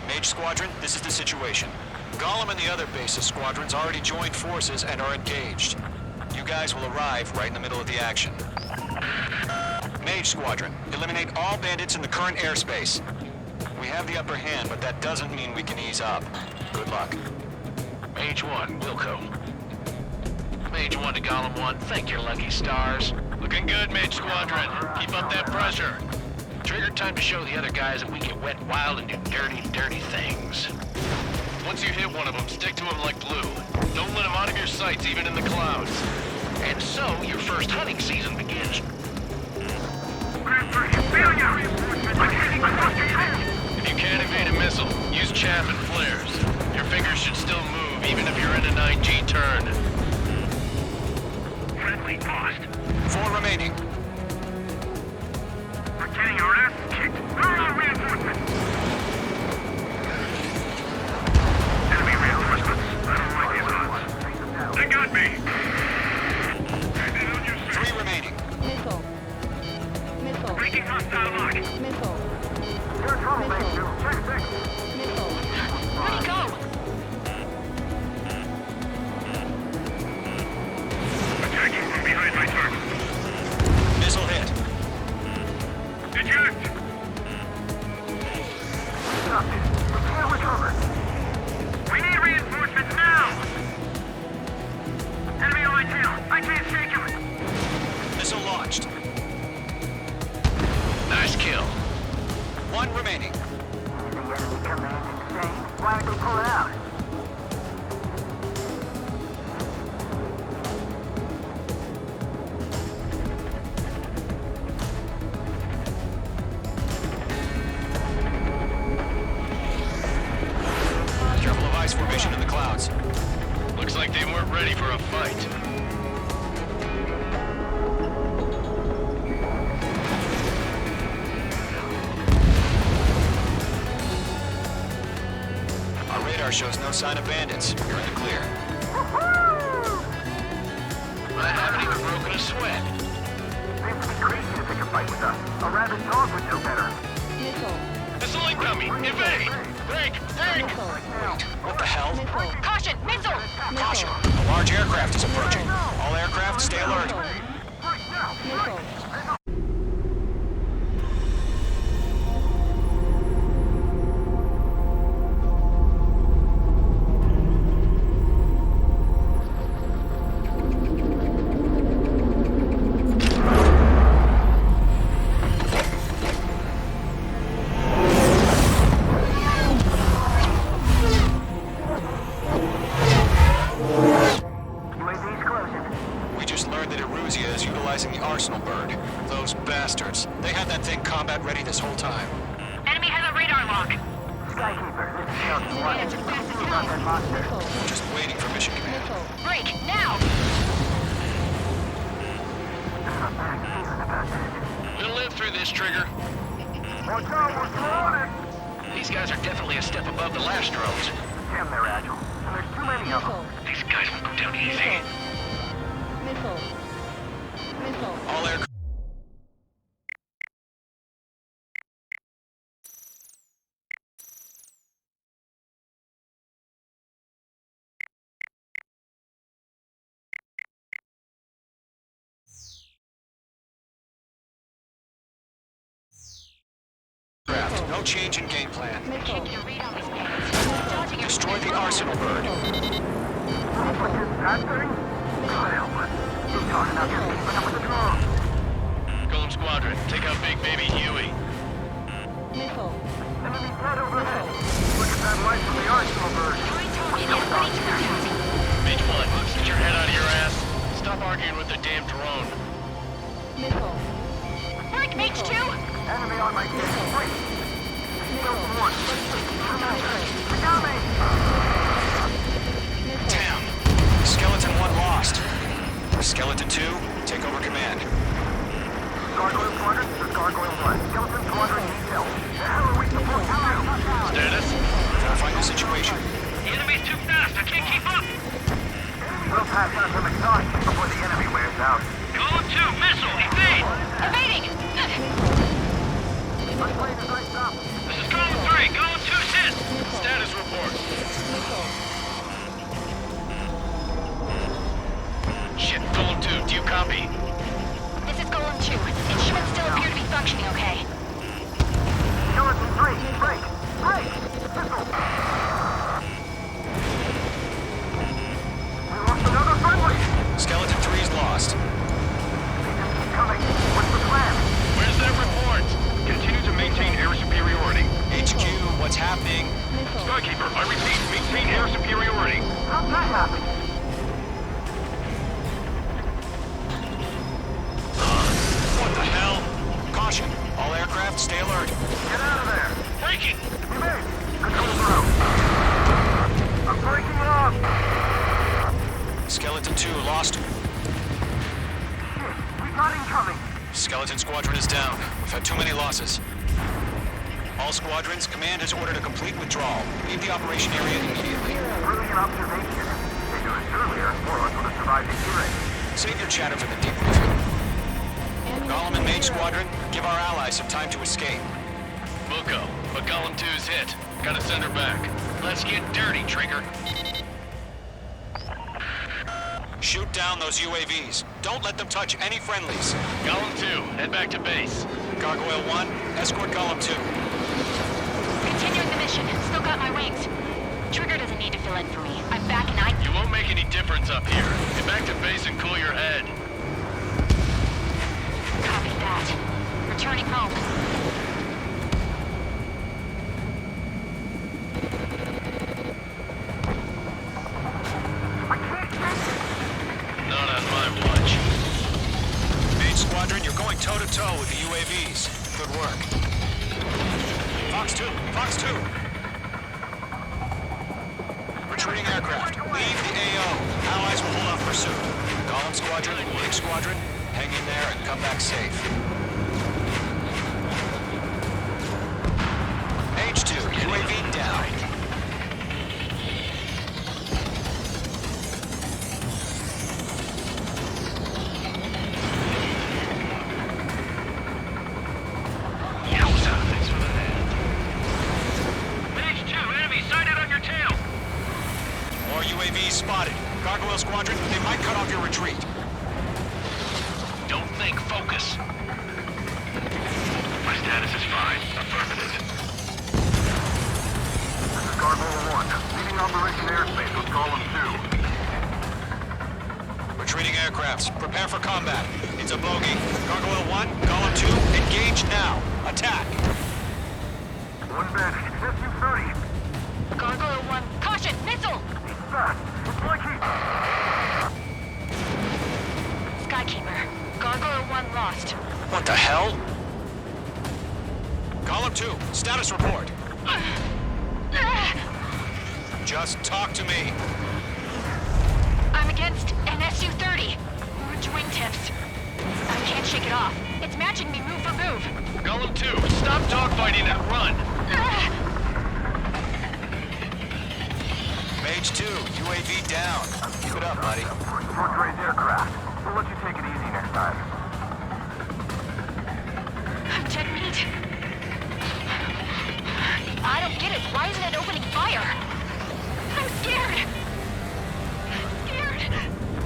Mage Squadron, this is the situation. Gollum and the other bases squadrons already joined forces and are engaged. You guys will arrive right in the middle of the action. Mage Squadron, eliminate all bandits in the current airspace. We have the upper hand, but that doesn't mean we can ease up. Good luck. Mage 1, Wilco. Mage 1 to Gollum 1, thank your lucky stars. Looking good, Mage Squadron. Keep up that pressure. Trigger time to show the other guys that we get wet and wild and do dirty, dirty things. Once you hit one of them, stick to him like glue. Don't let him out of your sights, even in the clouds. And so, your first hunting season begins. If you can't evade a missile, use chaff and flares. Your fingers should still move, even if you're in a 9G turn. Friendly lost. 4 remaining. We're getting our ass kicked. Where are our reinforcements? Enemy reinforcements. I don't like these odds. They got me. 3 remaining. Missile. Missile. Breaking hostile lock. Missile. You're in trouble, Mage 2. Check 6. Missile. Where'd he go? Attacking from behind my target. Missile hit. Eject! Stop it. We can't recover. We need reinforcements now! Enemy on my tail. I can't shake him. Missile launched. Nice kill. 1 remaining. The enemy command insane. Why did they pull it out? Careful of ice formation in the clouds. Looks like they weren't ready for a fight. Our radar shows no sign of bandits. You're in the clear. I haven't even broken a sweat. Seems to be crazy to pick a fight with us. A rabid dog would know better. Missile. Missile incoming! Evade! Break! Break! What the hell? Missile. Caution! Missile! Caution! A large aircraft is approaching. All aircraft, stay alert. Missile. We just learned that Eruzia is utilizing the Arsenal bird. Those bastards. They had that thing combat ready this whole time. Enemy has a radar lock. Skykeeper, this is Delta 1. Units are fast as About that hell. monster. Just waiting for mission command. Break, now! We'll live through this, Trigger. Watch out, we're surrounded! These guys are definitely a step above the last drones. Damn, they're agile. And there's too many of them. Missile. These guys won't go down easy. Missile. Missile. All aircraft. No change in game plan. Can't get a read on these bandits. Dodging Destroy the Arsenal bird. That thing? God help us. He's talking out here keeping up with the drone. Golem Squadron, take out Big Baby Huey. Missile. Enemy dead overhead. Look at that light from the Arsenal bird. Mage 1, get your head out of your ass. Stop arguing with the damn drone. Missile. Break, Mage 2! Enemy on my tail. Wait. Delta 1. They got me. Damn. Skeleton 1 lost. Skeleton 2, take over command. Gargoyle Squadron, this is Gargoyle 1. Skeleton Squadron needs help. The hell are we supposed to do? Status? Gotta find the situation. The enemy's too fast, I can't keep up. We'll pass on some exhaustion before the enemy wears out. Golem 2, missile, evade! Evading! My plane is right up. This is Golem 3, Golem 2's hit! Status report. Shit, Golem 2, do you copy? This is Golem 2. Instruments still appear to be functioning okay. Skeleton 3, break! Break! Missile! We lost another friendly! Skeleton 3's lost. They just keep coming. What's the plan? Where's that report? Continue to maintain air superiority. HQ, what's happening? Skykeeper, I repeat, maintain air superiority. How'd that happen? What the hell? Caution. All aircraft, stay alert. Get out of there! Breaking! Evade! Control through! I'm breaking off! Skeleton 2 lost. Shit, we got incoming! Skeleton Squadron is down. We've had too many losses. All squadrons, command has ordered a complete withdrawal. Leave the operation area immediately. Brilliant observation. They knew us earlier, more of us would have survived the hearing. Save your chatter for the debriefing. Golem and Mage Squadron, give our allies some time to escape. Buko, but Golem 2's hit. Gotta send her back. Let's get dirty, Trigger. Shoot down those UAVs. Don't let them touch any friendlies. Golem 2, head back to base. Gargoyle 1, escort Golem 2. Continuing the mission. Still got my wings. Trigger doesn't need to fill in for me. I'm back and You won't make any difference up here. Get back to base and cool your head. Copy that. Returning home. Not on my watch. Mage Squadron, you're going toe-to-toe with the UAVs. Good work. Fox 2, Fox 2. Retreating aircraft. Leave the AO. Allies will hold off pursuit. Golem Squadron, Big Squadron, hang in there and come back safe. H2, UAV down. Thanks for the hand. Mage 2, enemy sighted on your tail! More UAVs spotted. Gargoyle Squadron, they might cut off your retreat. Don't think, focus. My status is fine. Affirmative. This is Gargoyle 1. Leading Operation Airspace with Golem 2. Retreating aircrafts, prepare for combat. It's a bogey. Gargoyle 1, Golem 2, engage now. Attack! One badge. SU-30. Gargoyle 1, caution, missile! He's fast. It's like he... Skykeeper, Gargoyle 1 lost. What the hell? Golem 2, status report. Just talk to me. I'm against an Su-30. Orange wingtips. I can't shake it off. It's matching me move for move. Golem 2, stop dogfighting and run! Mage 2, UAV down. Keep it up, buddy. Fort Gray's aircraft. We'll let you take it easy next time. I'm dead meat. I don't get it. Why isn't it opening fire? I'm scared.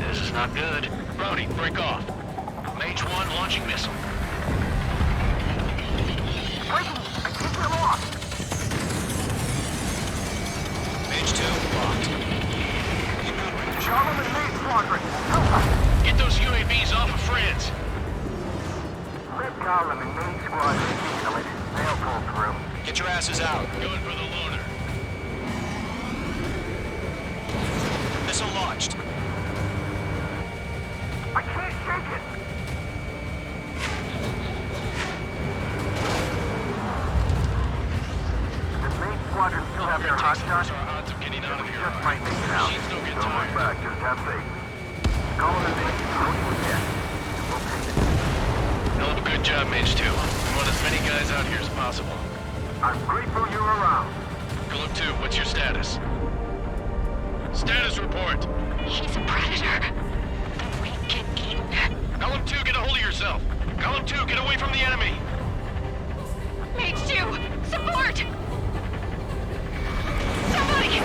This is not good. Brody, break off. Mage 1 launching missile. Breaking! I think we're lost! Mage 2, locked. Golem and Mage Squadron, help us! Get those UAVs off of friends. Let Golem and Mage Squadron handle it. They'll pull through. Get your asses out. Going for the loader. Missile launched. I can't shake it! Does Mage Squadron still have their hot shot? Our odds of getting out of here. Just might make it out. Machines don't get Don't look tired. back, just have faith. Golem and Mage Squadron was dead. We'll take it. Hell of a good job, Mage 2. We want as many guys out here as possible. I'm grateful you're around. Golem 2, what's your status? Status report. He's a predator. The weak get eaten. Golem 2, get a hold of yourself. Golem 2, get away from the enemy. Mage 2, support! Somebody!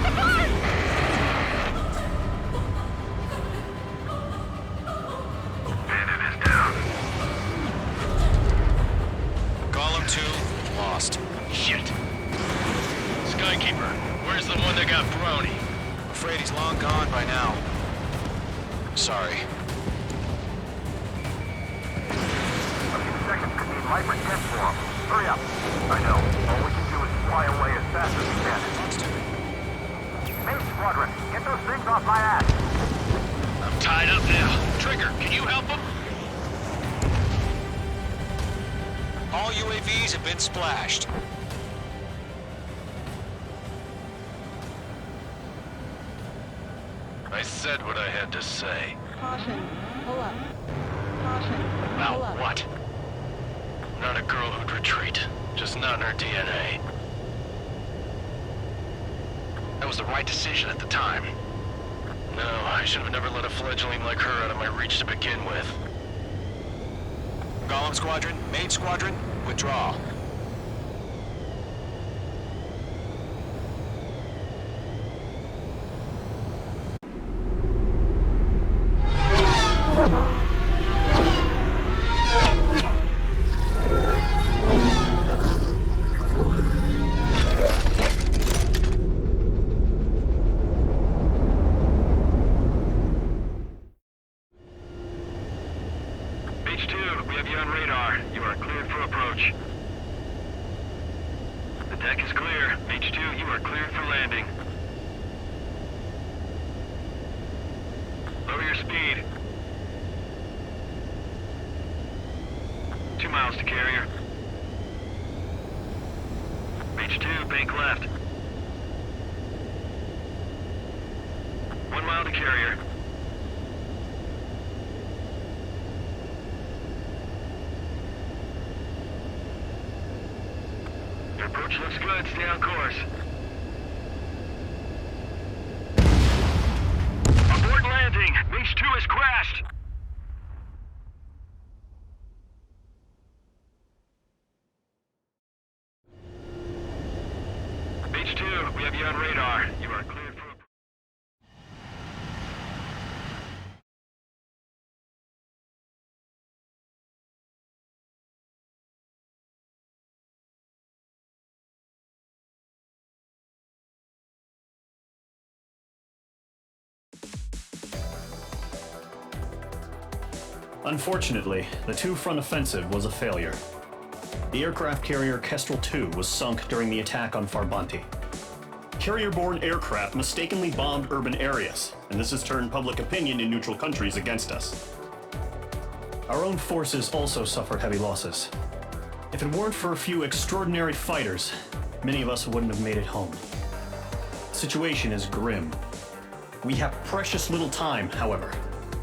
Support! Bandit is down. Golem 2, lost. Shit. Skykeeper, where's the one that got Brony? Afraid he's long gone by now. Sorry. A few seconds could mean life or death for him. Hurry up. I know. All we can do is fly away as fast as we can. Mage Squadron, get those things off my ass. I'm tied up now. Trigger, can you help him? All UAVs have been splashed. I said what I had to say. Caution. Pull up. Caution. About Pull up. what? Not a girl who'd retreat. Just not in her DNA. That was the right decision at the time. No, I should have never let a fledgling like her out of my reach to begin with. Golem Squadron, Mage Squadron, withdraw. Mage 2, we have you on radar. You are cleared for approach. The deck is clear. Mage 2, you are cleared for landing. Lower your speed. 2 miles to carrier. Mage 2, bank left. 1 mile to carrier. Your approach looks good. Stay on course. Abort landing! Mage 2 has crashed! Mage 2, we have you on radar. You are cleared for... Unfortunately, the two-front offensive was a failure. The aircraft carrier Kestrel II was sunk during the attack on Farbanti. Carrier-borne aircraft mistakenly bombed urban areas, and this has turned public opinion in neutral countries against us. Our own forces also suffered heavy losses. If it weren't for a few extraordinary fighters, many of us wouldn't have made it home. The situation is grim. We have precious little time, however.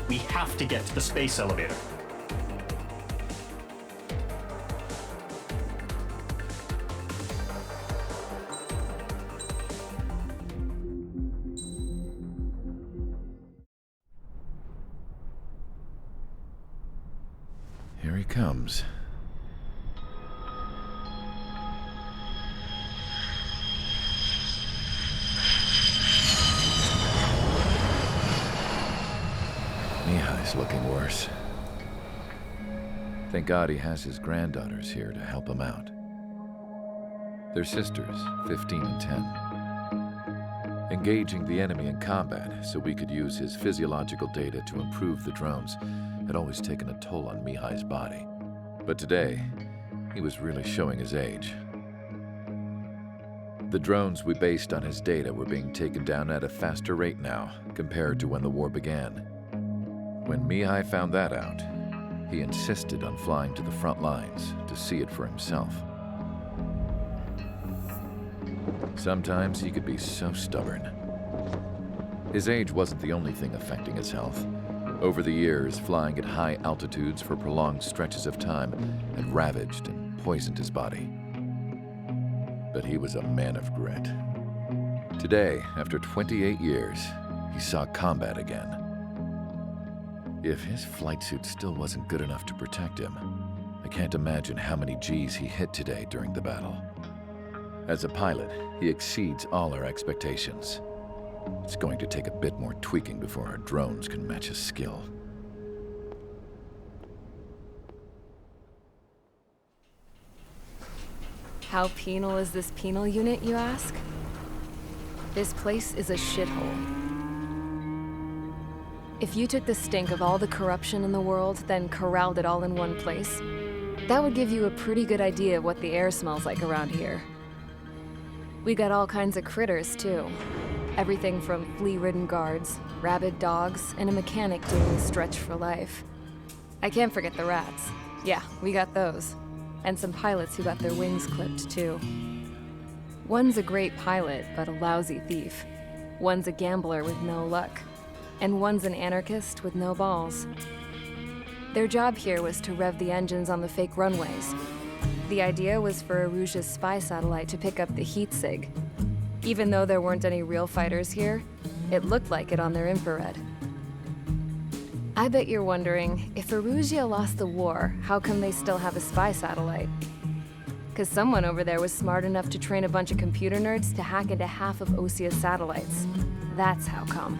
We have to get to the space elevator. Here he comes. Mihai's looking worse. Thank God he has his granddaughters here to help him out. They're sisters, 15 and 10. Engaging the enemy in combat so we could use his physiological data to improve the drones had always taken a toll on Mihai's body. But today, he was really showing his age. The drones we based on his data were being taken down at a faster rate now compared to when the war began. When Mihai found that out, he insisted on flying to the front lines to see it for himself. Sometimes he could be so stubborn. His age wasn't the only thing affecting his health. Over the years, flying at high altitudes for prolonged stretches of time had ravaged and poisoned his body. But he was a man of grit. Today, after 28 years, he saw combat again. If his flight suit still wasn't good enough to protect him, I can't imagine how many Gs he hit today during the battle. As a pilot, he exceeds all our expectations. It's going to take a bit more tweaking before our drones can match his skill. How penal is this penal unit, you ask? This place is a shithole. If you took the stink of all the corruption in the world, then corralled it all in one place, that would give you a pretty good idea of what the air smells like around here. We got all kinds of critters, too. Everything from flea-ridden guards, rabid dogs, and a mechanic doing the stretch for life. I can't forget the rats. Yeah, we got those. And some pilots who got their wings clipped, too. One's a great pilot, but a lousy thief. One's a gambler with no luck. And one's an anarchist with no balls. Their job here was to rev the engines on the fake runways. The idea was for Erusia's spy satellite to pick up the heat sig. Even though there weren't any real fighters here, it looked like it on their infrared. I bet you're wondering, if Erusia lost the war, how come they still have a spy satellite? 'Cause someone over there was smart enough to train a bunch of computer nerds to hack into half of Osia's satellites. That's how come.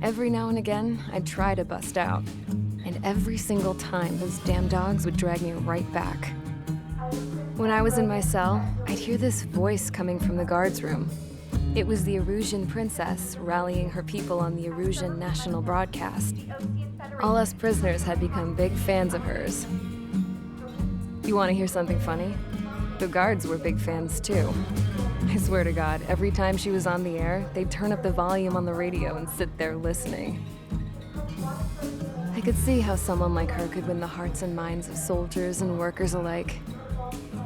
Every now and again, I'd try to bust out. And every single time, those damn dogs would drag me right back. When I was in my cell, I'd hear this voice coming from the guards room. It was the Erusian princess rallying her people on the Erusian national broadcast. All us prisoners had become big fans of hers. You want to hear something funny? The guards were big fans too. I swear to God, every time she was on the air, they'd turn up the volume on the radio and sit there listening. I could see how someone like her could win the hearts and minds of soldiers and workers alike.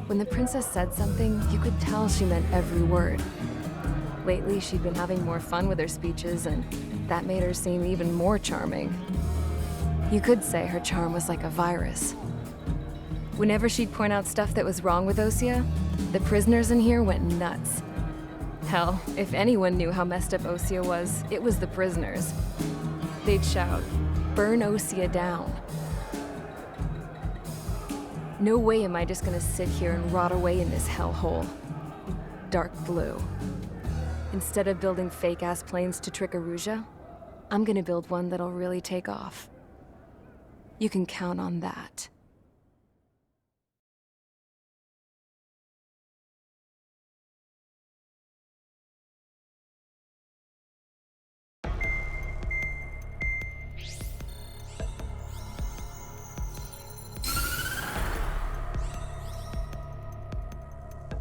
When the princess said something, you could tell she meant every word. Lately, she'd been having more fun with her speeches, and that made her seem even more charming. You could say her charm was like a virus. Whenever she'd point out stuff that was wrong with Osea, the prisoners in here went nuts. Hell, if anyone knew how messed up Osea was, it was the prisoners. They'd shout, "Burn Osea down." No way am I just gonna sit here and rot away in this hellhole. Dark blue. Instead of building fake-ass planes to trick Erusea, I'm gonna build one that'll really take off. You can count on that.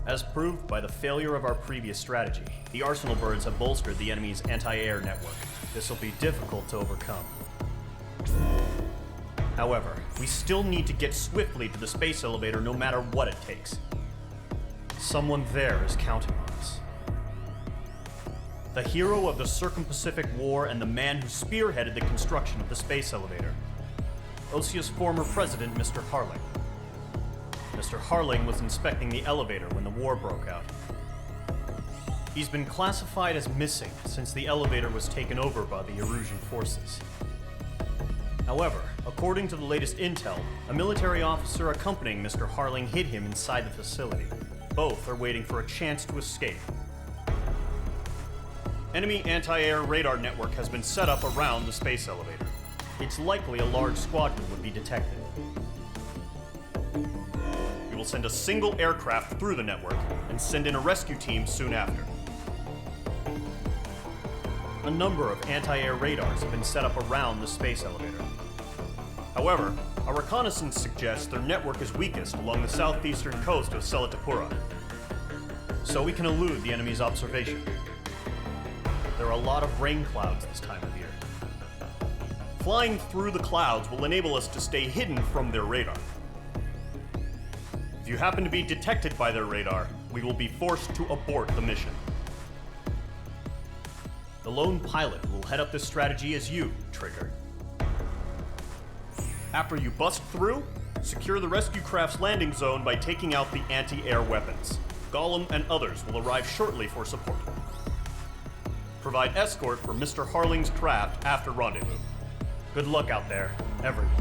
As proved by the failure of our previous strategy, the Arsenal birds have bolstered the enemy's anti-air network. This will be difficult to overcome. However, we still need to get swiftly to the space elevator no matter what it takes. Someone there is counting on us. The hero of the Circum-Pacific War and the man who spearheaded the construction of the space elevator. Osea's former president, Mr. Harling. Mr. Harling was inspecting the elevator when the war broke out. He's been classified as missing since the elevator was taken over by the Erusian forces. However, according to the latest intel, a military officer accompanying Mr. Harling hid him inside the facility. Both are waiting for a chance to escape. Enemy anti-air radar network has been set up around the space elevator. It's likely a large squadron would be detected. We will send a single aircraft through the network and send in a rescue team soon after. A number of anti-air radars have been set up around the space elevator. However, our reconnaissance suggests their network is weakest along the southeastern coast of Selatapura, so we can elude the enemy's observation. There are a lot of rain clouds this time of year. Flying through the clouds will enable us to stay hidden from their radar. If you happen to be detected by their radar, we will be forced to abort the mission. The lone pilot will head up this strategy as you, Trigger. After you bust through, secure the rescue craft's landing zone by taking out the anti-air weapons. Gollum and others will arrive shortly for support. Provide escort for Mr. Harling's craft after rendezvous. Good luck out there, everyone.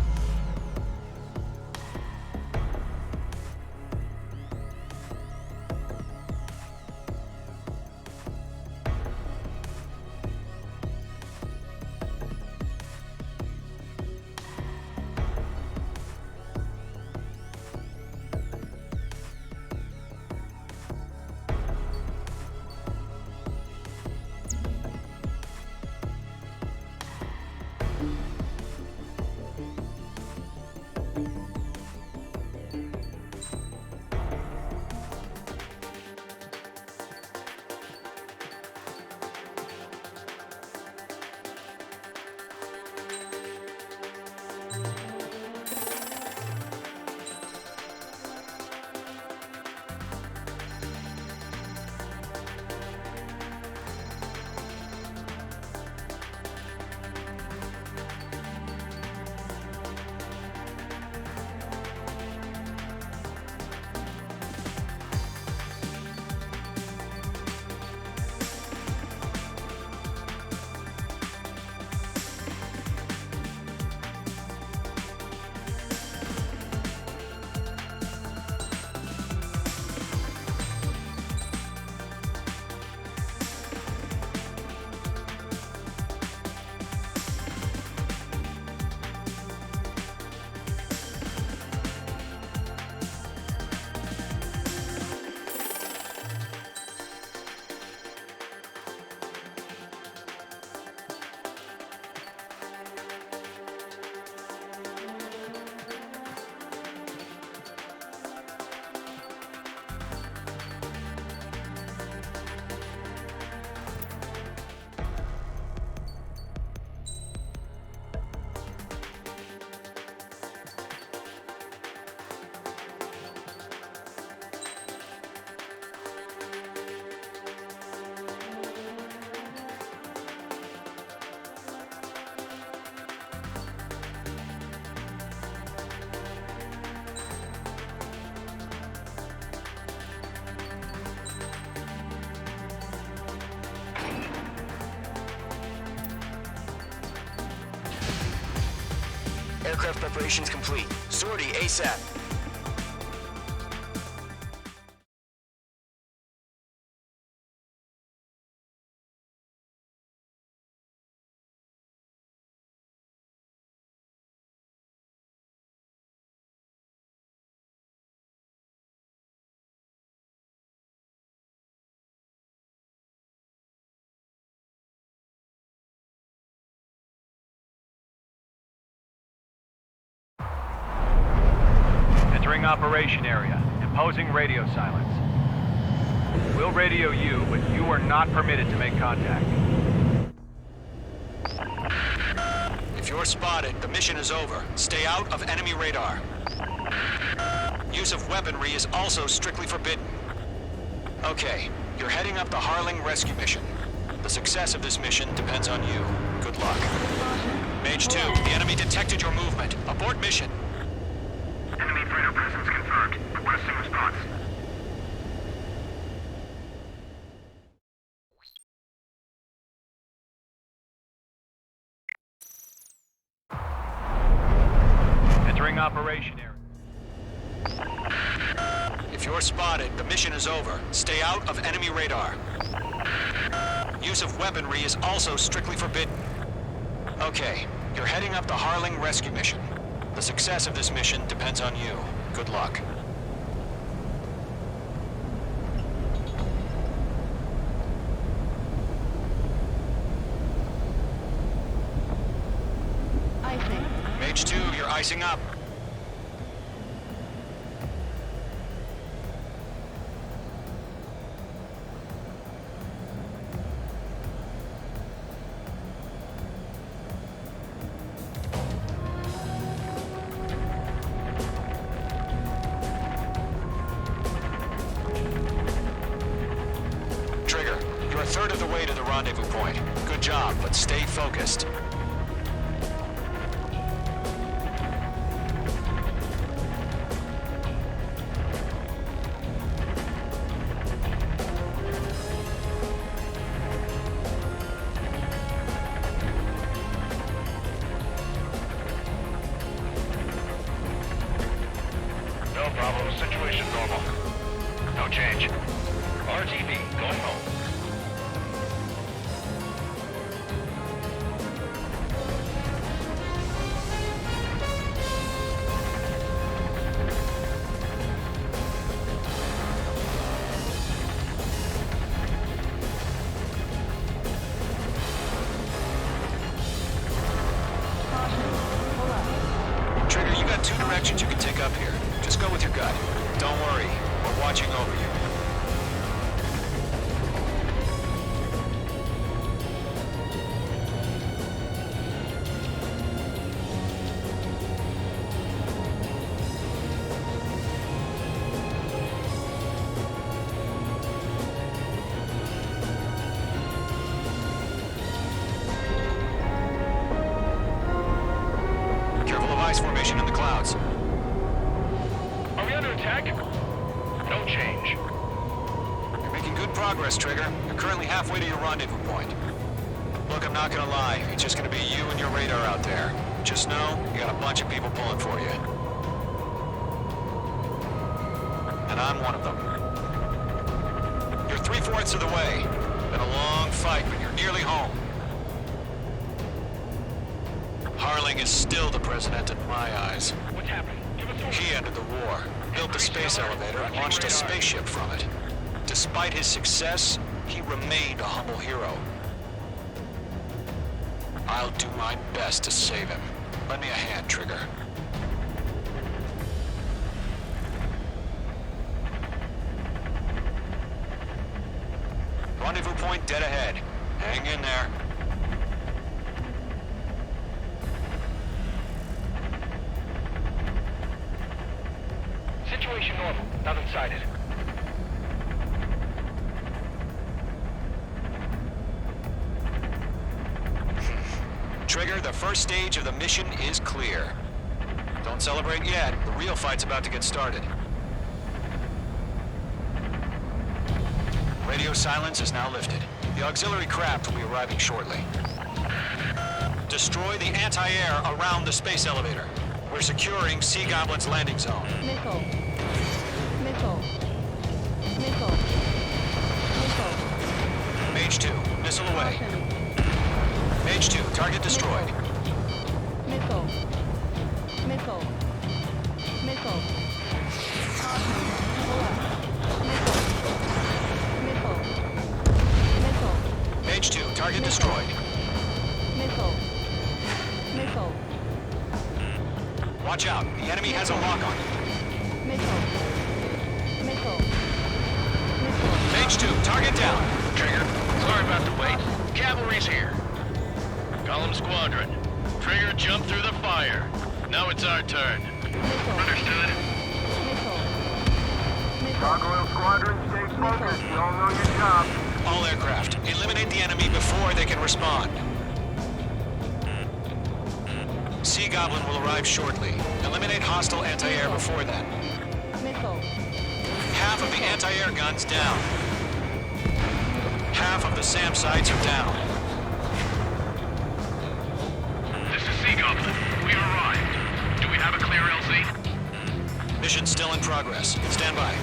Aircraft preparations complete. Sortie ASAP. Entering operation area. Imposing radio silence. We'll radio you, but you are not permitted to make contact. If you're spotted, the mission is over. Stay out of enemy radar. Use of weaponry is also strictly forbidden. Okay, you're heading up the Harling rescue mission. The success of this mission depends on you. Good luck. Mage 2, the enemy detected your movement. Abort mission. Enemy Predator presence confirmed. Requesting response. Entering operation area. If you're spotted, the mission is over. Stay out of enemy radar. Use of weaponry is also strictly forbidden. Okay, you're heading up the Harling rescue mission. The success of this mission depends on you. Good luck. Icing. Mage 2, you're icing up. Trigger, you're a third of the way to the rendezvous point. Good job, but stay focused. No problem. Situation normal. No change. RTV, going home. Trigger, you got two directions you can take up here. Just go with your gut. Don't worry, we're watching over you. Careful of ice formation in the clouds. Are we under attack? No change. You're making good progress, Trigger. You're currently halfway to your rendezvous point. Look, I'm not gonna lie. It's just gonna be you and your radar out there. Just know, you got a bunch of people pulling for you. And I'm one of them. You're 3/4 of the way. Been a long fight, but you're nearly home. Harling is still the president in my eyes. What's happening? He ended the war, built the space elevator, and launched a spaceship from it. Despite his success, he remained a humble hero. I'll do my best to save him. Lend me a hand, Trigger. Rendezvous point dead ahead. Hang in there. Situation normal. Nothing sighted. Trigger, the first stage of the mission is clear. Don't celebrate yet. The real fight's about to get started. Radio silence is now lifted. The auxiliary craft will be arriving shortly. Destroy the anti-air around the space elevator. We're securing Sea Goblin's landing zone. Missile. Missile. Missile. Missile. Mage 2, missile away. Caution. Mage 2, target destroyed. Missile. Missile. Missile. Caution. Pull up. Missile. Missile. Missile. Mage 2, target destroyed. Missile. Missile. Watch out, the enemy has a lock on you. Missile. Missile. Missile. Mage 2, target down. Trigger, sorry about the wait. Cavalry's here. Column Squadron. Trigger jumped through the fire. Now it's our turn. Understood. Gargoyle Squadron, stay focused. You all know your job. All aircraft, eliminate the enemy before they can respond. Sea Goblin will arrive shortly. Eliminate hostile anti-air before then. Missile. Half of the anti-air guns down. Half of the SAM sites are down. This is Sea Goblin. We arrived. Do we have a clear LZ? Mission still in progress. Stand by.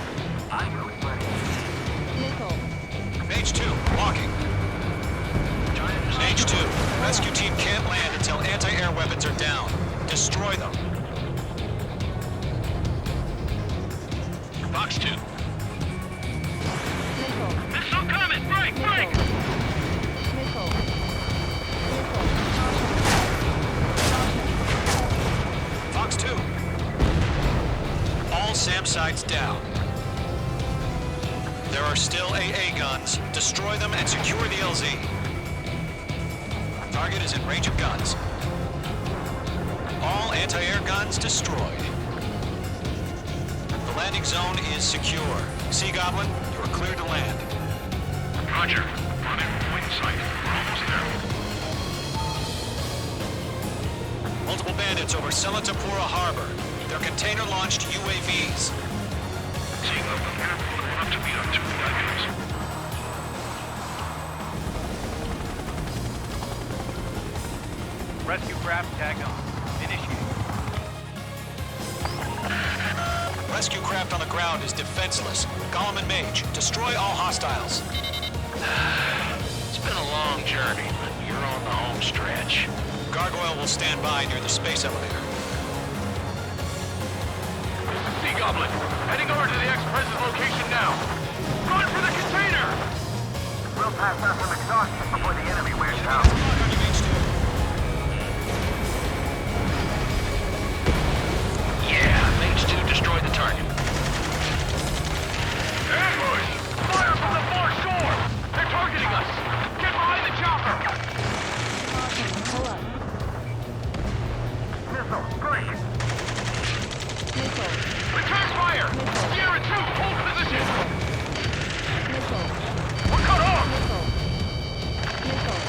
Missile. Mage 2, walking. Mage 2, rescue team can't land until anti-air weapons are down. Destroy them. Box 2. Missile. Missile coming! Break! Break! Missile. Missile. Caution. Fox 2. All SAM sites down. There are still AA guns. Destroy them and secure the LZ. Target is in range of guns. All anti-air guns destroyed. The landing zone is secure. Sea Goblin, you are cleared to land. Roger. Rendezvous point site. We're almost there. Multiple bandits over Selatapura Harbor. They're container-launched UAVs. Sea Goblin, we're going up to meet our two bad guys. Rescue craft tag on. Initiate. Rescue craft on the ground is defenseless. Gollum and Mage, destroy all hostiles. It's been a long journey, but you're on the home stretch. Gargoyle will stand by near the space elevator. Sea Goblin, heading over to the ex-president location now. Run for the container! We'll pass out some exhaustion before the enemy wears out. Yeah, Mage 2 destroyed the target. Ambush! Fire from the far shore! They're targeting us! Get behind the chopper! Caution. Pull up. Missile, break! Missile. Return fire! Missile. Sierra 2, hold position! Missile. We're cut off! Missile. Missile.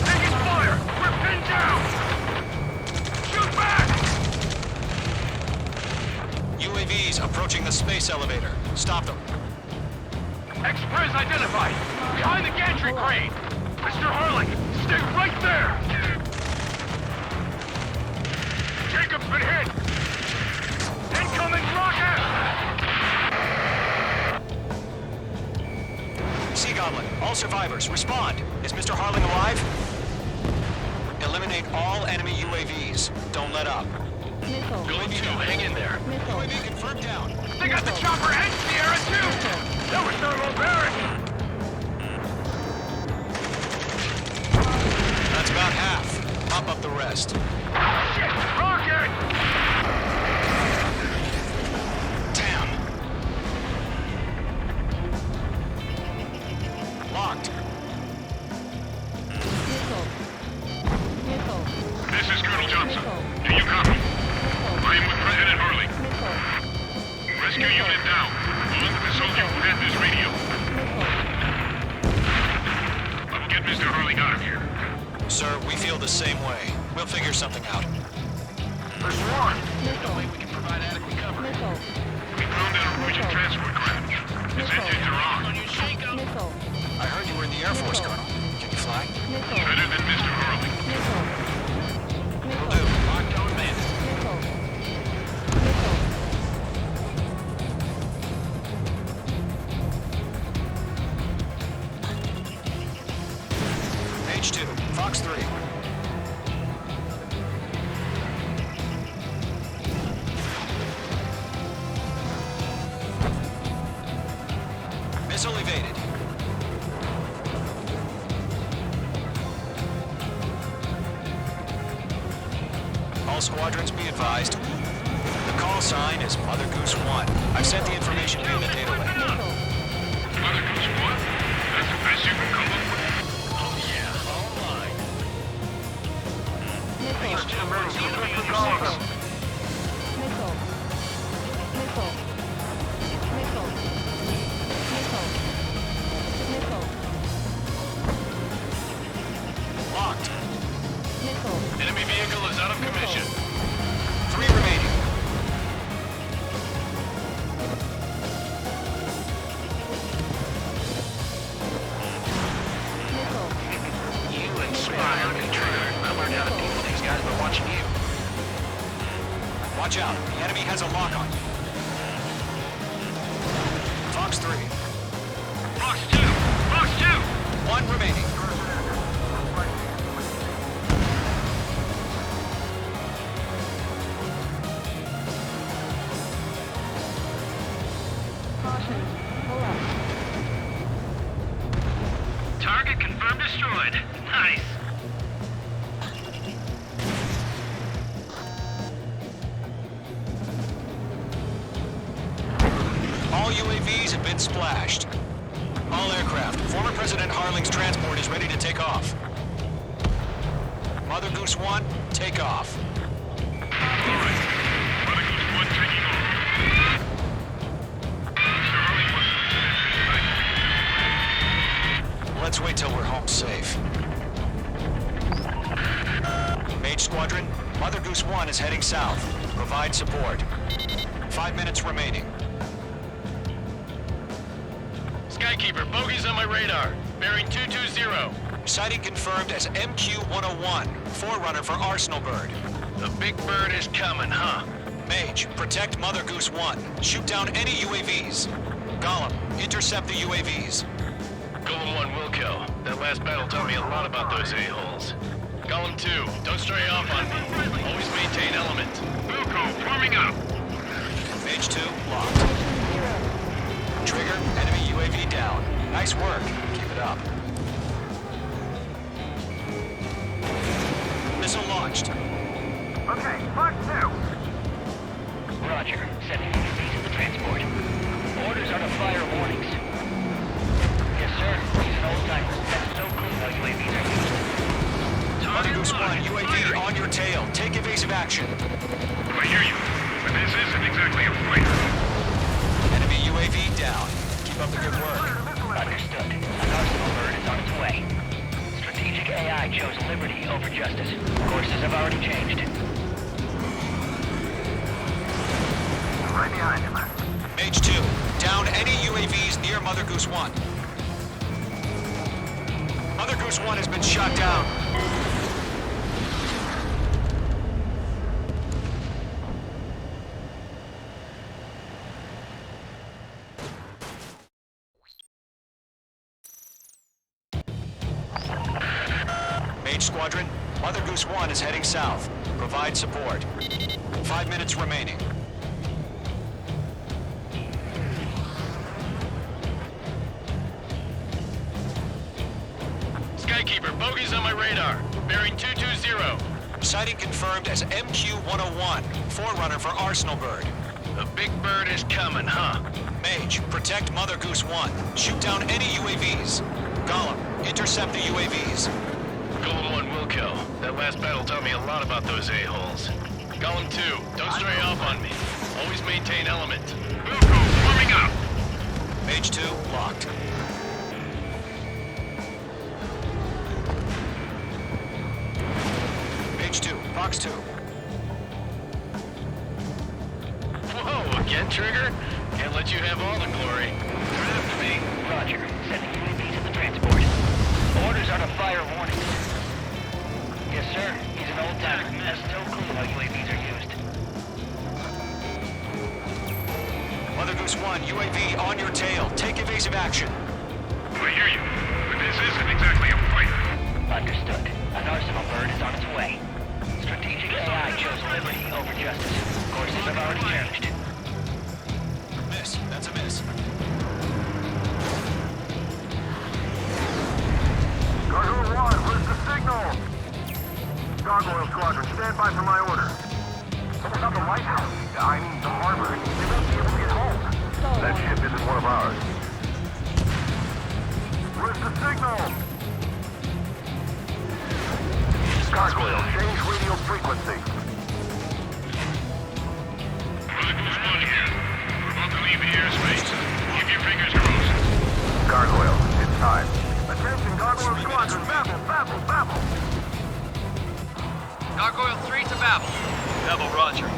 Taking fire! We're pinned down! Shoot back! UAVs approaching the space elevator. Stop them. Express identified! Behind the gantry crane! Mr. Harling, stay right there! Jacob's been hit! Incoming rocket! Sea Goblin, all survivors, respond. Is Mr. Harling alive? Eliminate all enemy UAVs. Don't let up. Missile. Going 2, hang in there. Missile. UAV confirmed down. They got the chopper and Sierra 2! That was thermobaric! That's about half. Pop up the rest. Shit! Rocket! Damn. Locked. Missile. Missile. This is Colonel Johnson. Missile. Do you copy? Missile. I am with President Harling. Missile. Rescue unit down. Along with the soldier who had this radio. I will get Mr. Harling out of here. Sir, we feel the same way. We'll figure something out. There's one! Missile. We can provide adequate cover. Missile. We found an Norwegian transport craft. Its engines are on. Missile. I heard you were in the Air Force, Colonel. Can you fly? Missile. Better than Mr. Harling. Missile. Mage 2, Fox 3. Missile evaded. All squadrons be advised. The call sign is Mother Goose 1. I've sent the information via the data link. Mother Goose 1? That's the best you can come up with? Oh yeah, all mine. Missile. Missile. Missile. Missile. Missile. Missile. Locked. Missile. Enemy vehicle is out of commission. 3 remaining. You inspired me, Trigger. I learned how to deal with these guys by watching you. Watch out. The enemy has a lock on you. Fox 3. Fox 2! Fox 2! 1 remaining. Caution. Pull up. Target confirmed destroyed. Nice. All UAVs have been splashed. All aircraft. Former President Harling's transport is ready to take off. Mother Goose 1, take off. Alright. Mother Goose 1 taking off. Mr. Harling Let's wait till we're home safe. Mage Squadron, Mother Goose 1 is heading south. Provide support. 5 minutes remaining. Skykeeper, bogeys on my radar. Bearing 220. Sighting confirmed as MQ-101, forerunner for Arsenal Bird. The big bird is coming, huh? Mage, protect Mother Goose 1. Shoot down any UAVs. Gollum, intercept the UAVs. Golem 1 will kill. That last battle taught me a lot about those a-holes. Golem 2, don't stray off on me. Always maintain element. Wilco, forming up. Mage 2, locked. Trigger, enemy UAV down. Nice work. Keep it up. Missile launched. Okay, Fox 2. Roger. Sending UAVs to the transport. Orders are to fire warnings. Yes, sir. He's an old-timer. That's so cool how UAVs are used. Mother Goose 1, UAV on your tail. Take evasive action. I hear you, but this isn't exactly a fighter. Enemy UAV down. Keep up the good work. Understood. An Arsenal bird is on its way. Strategic AI chose liberty over justice. Courses have already changed. Right behind him. Mage 2, down any UAVs near Mother Goose 1. Mother Goose 1 has been shot down. Mage Squadron, Mother Goose 1 is heading south. Provide support. 5 minutes remaining. Skykeeper, bogeys on my radar. Bearing 220. Sighting confirmed as MQ-101, forerunner for Arsenal Bird. The big bird is coming, huh? Mage, protect Mother Goose 1. Shoot down any UAVs. Gollum, intercept the UAVs. Golem 1 will kill. That last battle taught me a lot about those a-holes. Golem 2, don't stray off on me. Always maintain element. Wilco, forming up! Mage 2, locked. Mage 2, Fox 2. Whoa, again, Trigger? Can't let you have all the glory. Right up to me. Roger. Sending UAVs to the transport. Orders are to fire warnings. Yes, sir. He's an old-timer. That's so cool how UAVs are used. Mother Goose 1, UAV on your tail. Take evasive action. I hear you, but this isn't exactly a fighter. Understood. way. Strategic AI chose liberty over justice. Courses have already changed. Miss. That's a miss. Gargoyle 1, where's the signal? Gargoyle Squadron, stand by for my order. What about the lighthouse? I mean, the harbor. They won't be able to get home. That ship isn't one of ours. Where's the signal? Gargoyle, change radio frequency. Keep your fingers crossed. Gargoyle, it's time. Attention, Gargoyle Squadron, Babel. Gargoyle 3 to Babel. Babel, roger.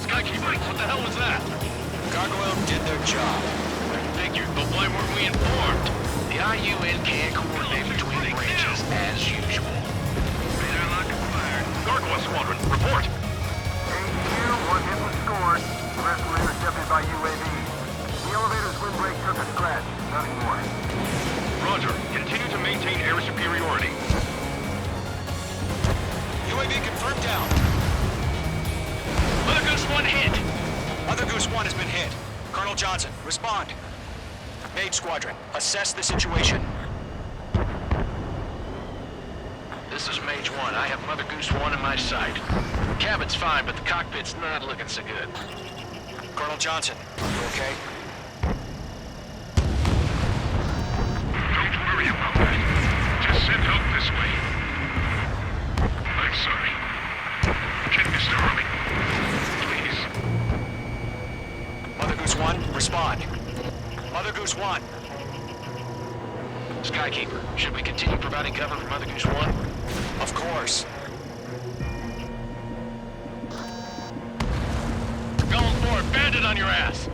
Skykeeper, what the hell was that? Gargoyle did their job. Figured, but why weren't we informed? The IUN can't coordinate between branches as usual. Radar lock acquired. Gargoyle Squadron, report. HQ, one hit was scored. The rest were intercepted by UAV. The elevator's windbreak took a scratch. Nothing more. Roger. Continue to maintain air superiority. UAV confirmed down. Mother Goose 1 hit. Mother Goose 1 has been hit. Colonel Johnson, respond. Mage Squadron, assess the situation. This is Mage 1. I have Mother Goose 1 in my sight. Cabin's fine, but the cockpit's not looking so good. Colonel Johnson, are you okay? Don't worry about that. Just send help this way. I'm sorry. Get Mr. Harley. Please. Mother Goose 1, respond. Mother Goose 1. Skykeeper, should we continue providing cover for Mother Goose 1? Of course. Golem 4, bandit on your ass.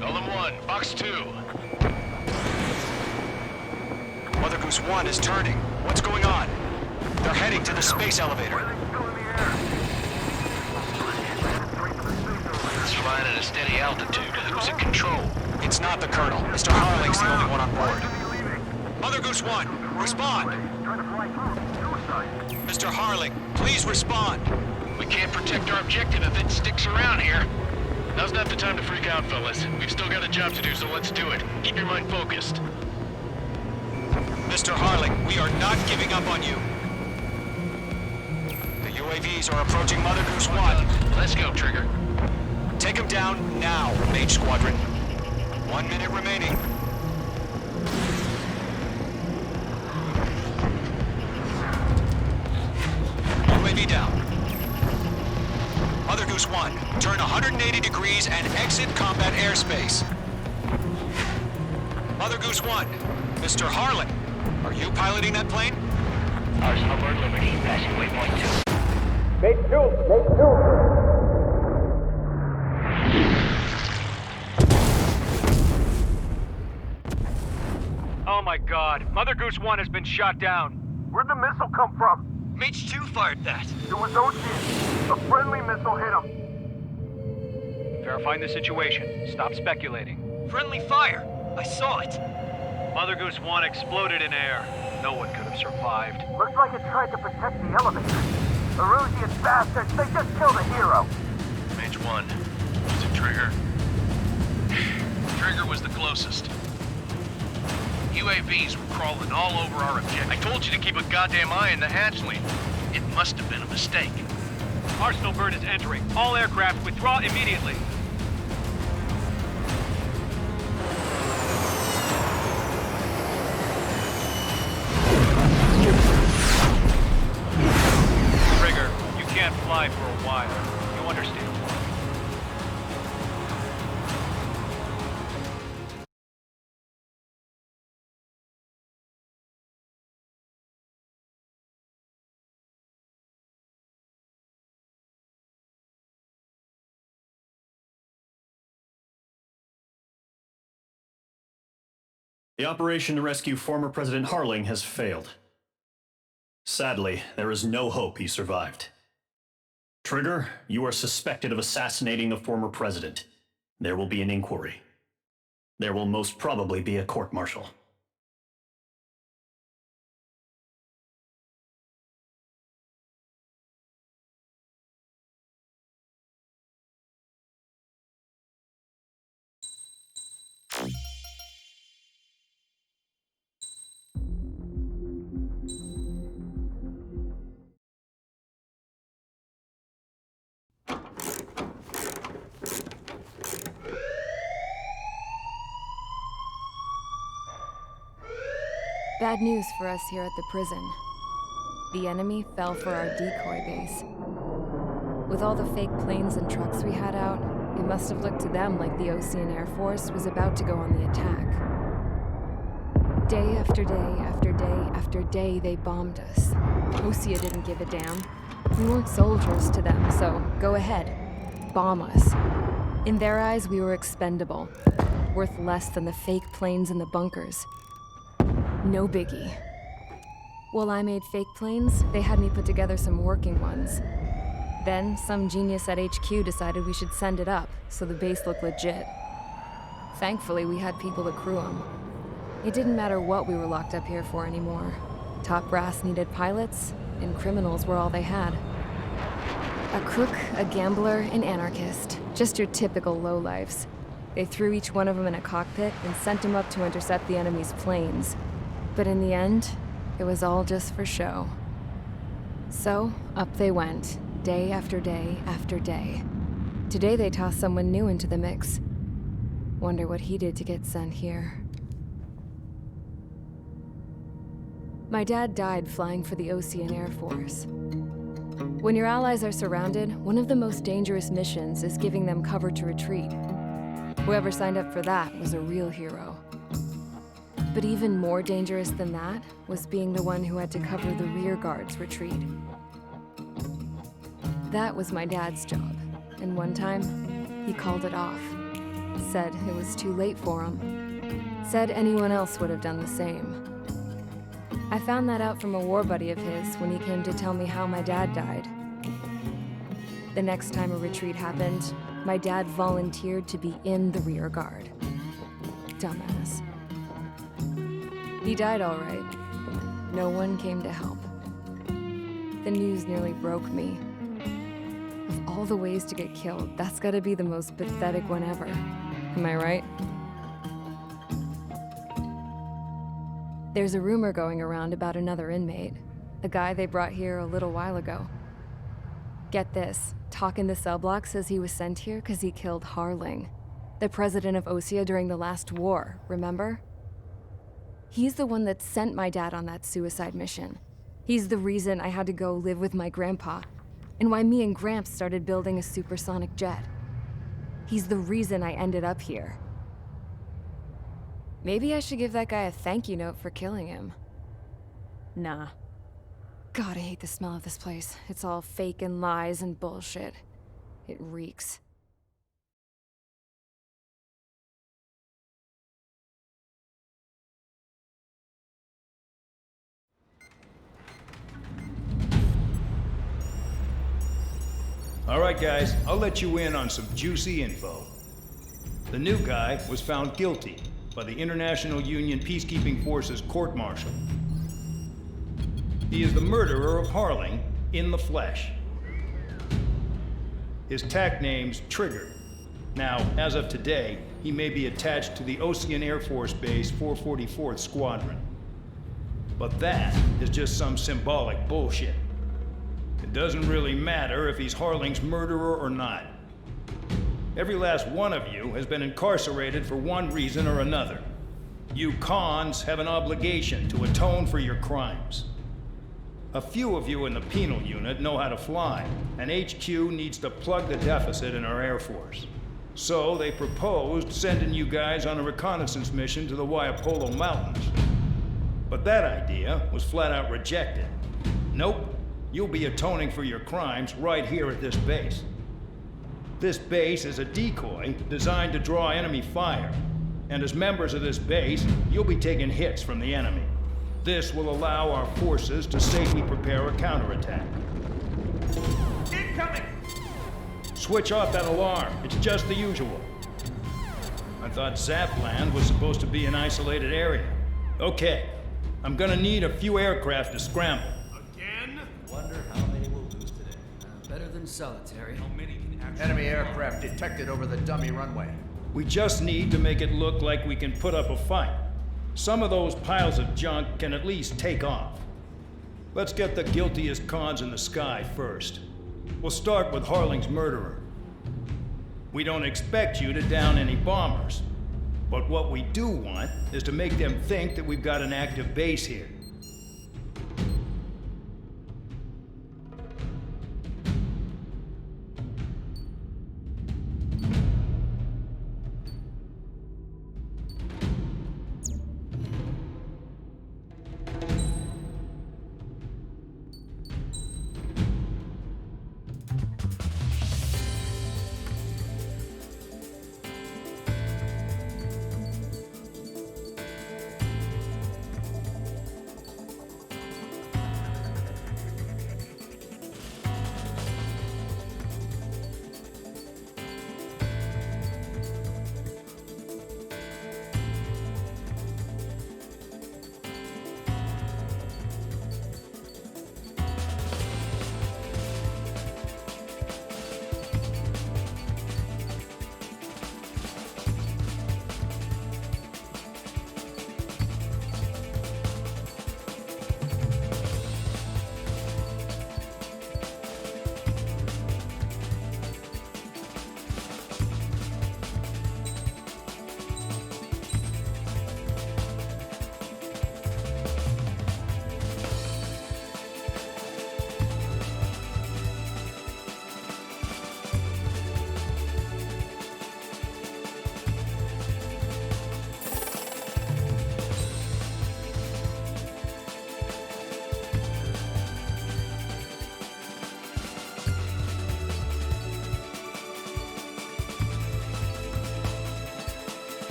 Golem 1, Fox 2. Mother Goose 1 is turning. What's going on? They're heading to the space elevator. It's flying at a steady altitude. Who's in control? It's not the Colonel. Mr. Harling's the only one on board. Mother Goose 1, respond! Mr. Harling, please respond! We can't protect our objective if it sticks around here. Now's not the time to freak out, fellas. We've still got a job to do, so let's do it. Keep your mind focused. Mr. Harling, we are not giving up on you. The UAVs are approaching Mother Goose 1. Let's go, Trigger. Take him down now, Mage Squadron. 1 minute remaining. UAV down. Mother Goose 1, turn 180 degrees and exit combat airspace. Mother Goose 1, Mr. Harlan, are you piloting that plane? Arsenal Bird Liberty, passing waypoint 2. Mate 2! Oh my god, Mother Goose 1 has been shot down. Where'd the missile come from? Mage 2 fired that. It was Ocean. A friendly missile hit him. Verifying the situation. Stop speculating. Friendly fire. I saw it. Mother Goose 1 exploded in air. No one could have survived. Looks like it tried to protect the elevator. Erusian bastards, they just killed a hero. Mage 1. Was it Trigger? Trigger was the closest. UAVs were crawling all over our objective. I told you to keep a goddamn eye on the hatchling. It must have been a mistake. Arsenal Bird is entering. All aircraft withdraw immediately. Trigger, you can't fly for a while. You understand? The operation to rescue former President Harling has failed. Sadly, there is no hope he survived. Trigger, you are suspected of assassinating the former president. There will be an inquiry. There will most probably be a court-martial. Bad news for us here at the prison. The enemy fell for our decoy base. With all the fake planes and trucks we had out, it must have looked to them like the Osean Air Force was about to go on the attack. Day after day after day after day, they bombed us. Osea didn't give a damn. We weren't soldiers to them, so go ahead. Bomb us. In their eyes, we were expendable. Worth less than the fake planes in the bunkers. No biggie. While I made fake planes, they had me put together some working ones. Then, some genius at HQ decided we should send it up, so the base looked legit. Thankfully, we had people to crew them. It didn't matter what we were locked up here for anymore. Top brass needed pilots, and criminals were all they had. A crook, a gambler, an anarchist. Just your typical lowlifes. They threw each one of them in a cockpit and sent them up to intercept the enemy's planes. But in the end, it was all just for show. So, up they went, day after day after day. Today they tossed someone new into the mix. Wonder what he did to get sent here. My dad died flying for the Osean Air Force. When your allies are surrounded, one of the most dangerous missions is giving them cover to retreat. Whoever signed up for that was a real hero. But even more dangerous than that was being the one who had to cover the rear guard's retreat. That was my dad's job, and one time, he called it off. Said it was too late for him. Said anyone else would have done the same. I found that out from a war buddy of his when he came to tell me how my dad died. The next time a retreat happened, my dad volunteered to be in the rear guard. Dumbass. He died all right. No one came to help. The news nearly broke me. Of all the ways to get killed, that's gotta be the most pathetic one ever. Am I right? There's a rumor going around about another inmate. A guy they brought here a little while ago. Get this, Talk in the cell block says he was sent here because he killed Harling, the president of Osea during the last war, remember? He's the one that sent my dad on that suicide mission. He's the reason I had to go live with my grandpa, and why me and Gramps started building a supersonic jet. He's the reason I ended up here. Maybe I should give that guy a thank you note for killing him. Nah. God, I hate the smell of this place. It's all fake and lies and bullshit. It reeks. All right, guys, I'll let you in on some juicy info. The new guy was found guilty by the International Union Peacekeeping Forces court-martial. He is the murderer of Harling in the flesh. His tack name's Trigger. Now, as of today, he may be attached to the Osean Air Force Base 444th Squadron. But that is just some symbolic bullshit. It doesn't really matter if he's Harling's murderer or not. Every last one of you has been incarcerated for one reason or another. You cons have an obligation to atone for your crimes. A few of you in the penal unit know how to fly, and HQ needs to plug the deficit in our Air Force. So they proposed sending you guys on a reconnaissance mission to the Waiapolo Mountains. But that idea was flat out rejected. Nope. You'll be atoning for your crimes right here at this base. This base is a decoy designed to draw enemy fire. And as members of this base, you'll be taking hits from the enemy. This will allow our forces to safely prepare a counterattack. Incoming! Switch off that alarm. It's just the usual. I thought Zapland was supposed to be an isolated area. Okay, I'm gonna need a few aircraft to scramble. Again? Wonder how many we'll lose today. Better than solitary. How many can actually... Enemy aircraft detected over the dummy runway. We just need to make it look like we can put up a fight. Some of those piles of junk can at least take off. Let's get the guiltiest cons in the sky first. We'll start with Harling's murderer. We don't expect you to down any bombers. But what we do want is to make them think that we've got an active base here.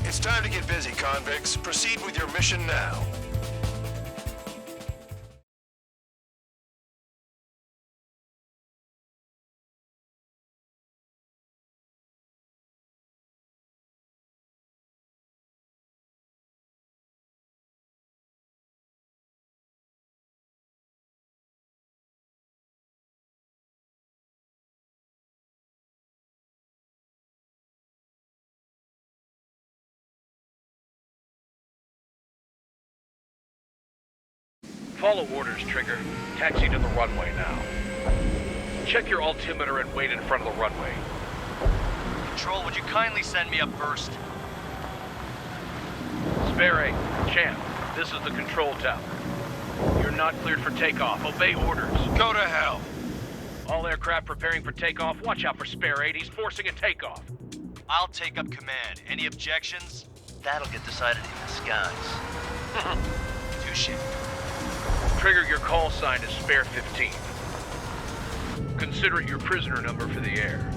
It's time to get busy, convicts. Proceed with your mission now. Follow orders, Trigger. Taxi to the runway now. Check your altimeter and wait in front of the runway. Control, would you kindly send me up first? Spare 8, Champ, this is the control tower. You're not cleared for takeoff. Obey orders. Go to hell. All aircraft preparing for takeoff. Watch out for Spare 8. He's forcing a takeoff. I'll take up command. Any objections? That'll get decided in the skies. Touche. Trigger, your call sign is Spare 15. Consider it your prisoner number for the air.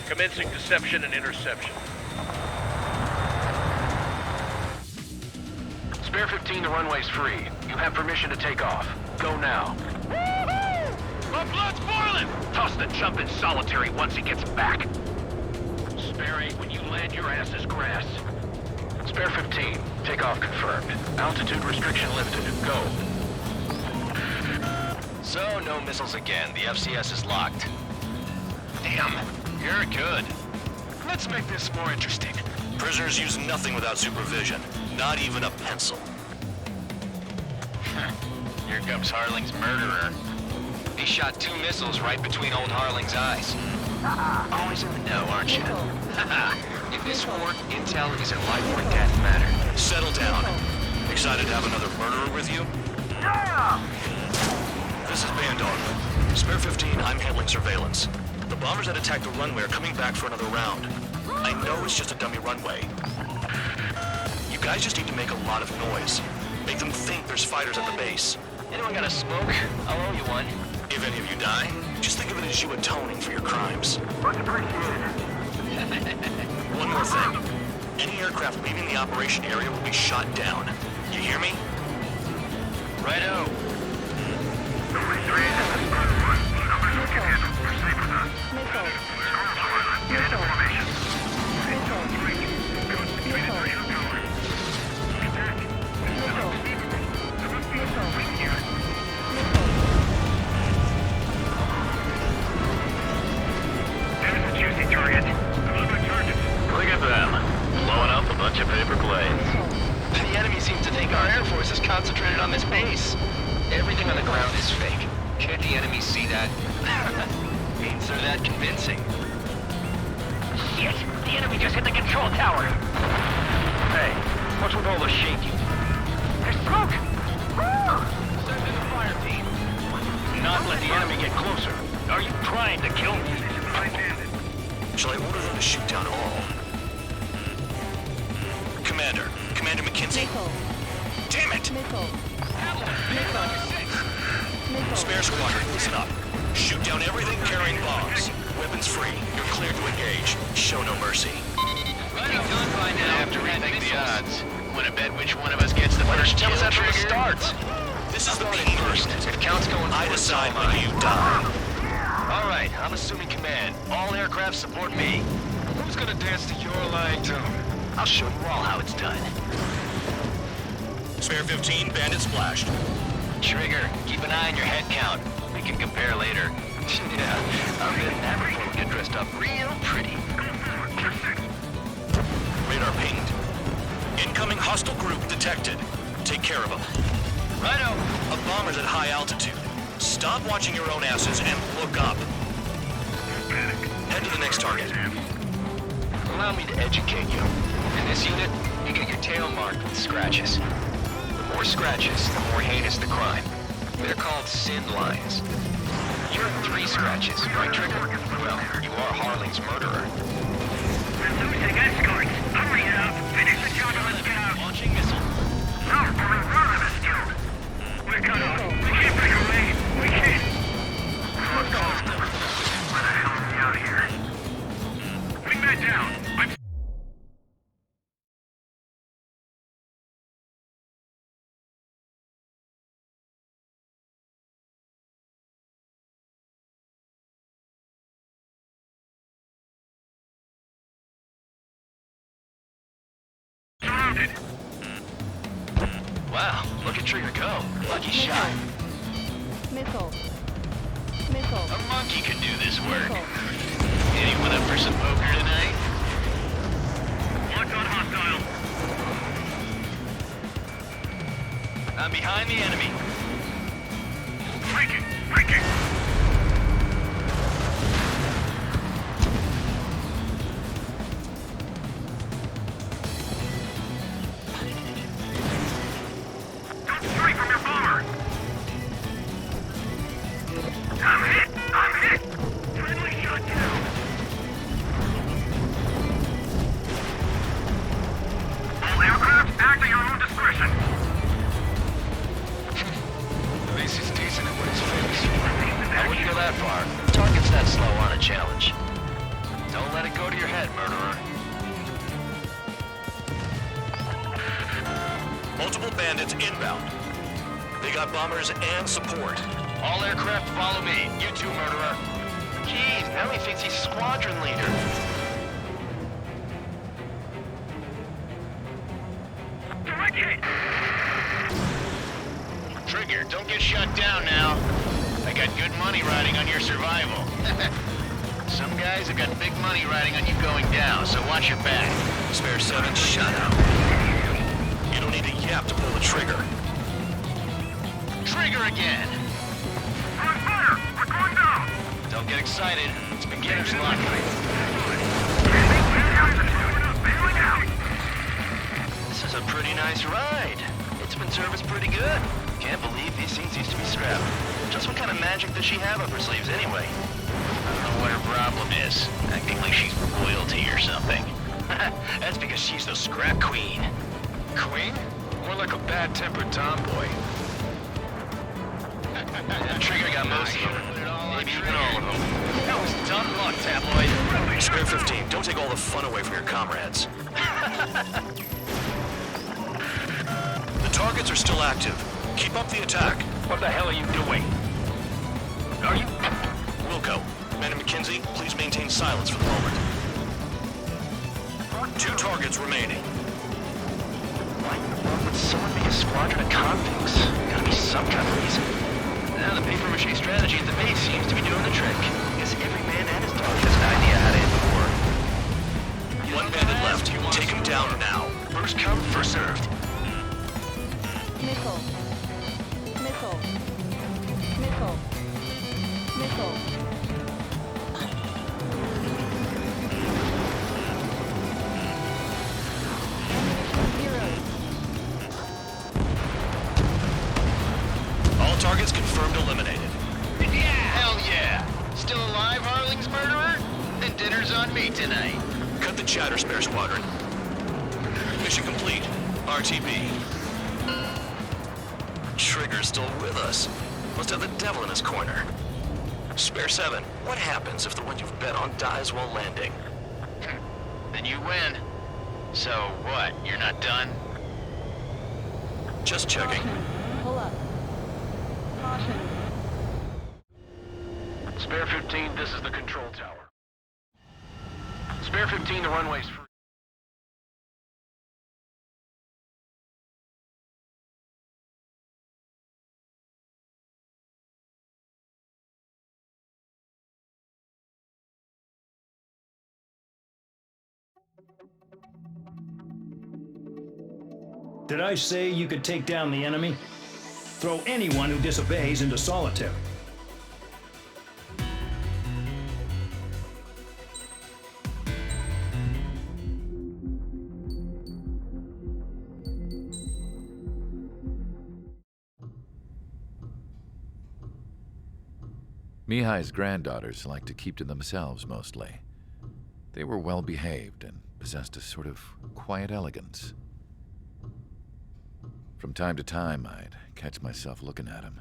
Commencing deception and interception. Spare 15, the runway's free. You have permission to take off. Go now. My blood's boiling! Toss the chump in solitary once he gets back. Spare 8, when you land, your ass is grass. Spare 15, takeoff confirmed. Altitude restriction lifted. Go. So, no missiles again. The FCS is locked. Damn, you're good. Let's make this more interesting. Prisoners use nothing without supervision. Not even a pencil. Here comes Harling's murderer. He shot 2 missiles right between old Harling's eyes. Always in the know, aren't you? In this war, intel is a life or death matter. Settle down. Excited to have another murderer with you? Yeah! This is Bandog. Spare 15, I'm handling surveillance. The bombers that attacked the runway are coming back for another round. I know it's just a dummy runway. You guys just need to make a lot of noise. Make them think there's fighters at the base. Anyone got a smoke? I'll owe you one. If any of you die, just think of it as you atoning for your crimes. Much appreciated. One more thing. Any aircraft leaving the operation area will be shot down. You hear me? Righto. Look at them, blowing up a bunch of paper planes. The enemy seems to think our Air Force is concentrated on this base. Everything on the ground is fake. Can't the enemy see that? Means they're that convincing. Shit! The enemy just hit the control tower! Hey, what's with all the shaking? There's smoke! Send in the fire team. Not let the enemy get closer. Are you trying to kill me? Shall I order them to shoot down all? Commander McKenzie. Missile. Damn it! Missile. Spare squadron, listen up. Shoot down everything carrying bombs. Weapons free. You're cleared to engage. Show no mercy. Have to rethink the odds. Want to bet which one of us gets the first kill trigger? Starts. This is the main first. If counts going I decide when you die. All right, I'm assuming command. All aircraft support me. Who's gonna dance to your lying tune? I'll show you all how it's done. Spare 15, bandit splashed. Trigger, keep an eye on your head count. We can compare later. Yeah, I'll bet Navajo will get dressed up real pretty. Radar pinged. Incoming hostile group detected. Take care of them. Righto. A bomber's at high altitude. Stop watching your own asses and look up. Head to the next target. Allow me to educate you. In this unit, you get your tail marked with scratches. The more scratches, the more heinous the crime. They're called sin lines. You have 3 scratches, right, Trigger? Well, you are Harling's murderer. We're losing escorts. Hurry up. Finish the job and let's get out. Launching missile. No, my brother is killed. We're cut off. We can't break our lane. We can't. Where the hell are we out here? Wingman down. I'm... Surrounded. Wow, look at Trigger go. Lucky shot. Missile. Missile. A monkey can do this work. Missile. Anyone up for some poker tonight? Lock on hostile. I'm behind the enemy. Breaking. Breaking. Don't stray from your bomber. I'm hit. I'm hit. Friendly shot down. All aircraft, act at your own discretion. At least he's decent at what he's famous for. I wouldn't go that far. Target's that slow on a challenge. Don't let it go to your head, murderer. multiple bandits inbound. They got bombers and support. All aircraft follow me. You too, murderer. Jeez, now he thinks he's squadron leader. Trigger, don't get shut down now. I got good money riding on your survival. Some guys have got big money riding on you going down, so watch your back. Spare 7, shut up. You don't need a yap to pull the trigger. Trigger again! We're going down! Don't get excited. It's beginner's luck. This is a pretty nice ride. It's been serviced pretty good. Can't believe these things used to be scrapped. Just what kind of magic does she have up her sleeves anyway? I don't know what her problem is. Acting like she's royalty or something. That's because she's the scrap queen. Queen? More like a bad-tempered tomboy. Trigger got most of them. Maybe even all of them. That was tough luck, tabloid. Spare 15, don't take all the fun away from your comrades. The targets are still active. Keep up the attack. What the hell are you doing? Are you... Wilco, Commander McKenzie, please maintain silence for the moment. 2 targets remaining. Why in the world would someone make a squadron of convicts? Gotta be some kind of reason. Now the paper-mache strategy at the base seems to be doing the trick. Guess every man and his dog has an idea how to end the war. 1 bandit left. Take him down now. First come, first served. Missile. Missile. Missile. Missile. All targets confirmed eliminated. Yeah! Hell yeah! Still alive, Harling's murderer? Then dinner's on me tonight. Cut the chatter, Spare Squadron. Mission complete. RTB. Trigger's still with us. Must have the devil in his corner. Spare 7, what happens if the one you've bet on dies while landing? Then you win. So what, you're not done? Just checking. Pull up. Caution. Spare 15, this is the control tower. Spare 15, the runway's free. Did I say you could take down the enemy? Throw anyone who disobeys into solitary. Mihai's granddaughters liked to keep to themselves mostly. They were well behaved and possessed a sort of quiet elegance. From time to time, I'd catch myself looking at them,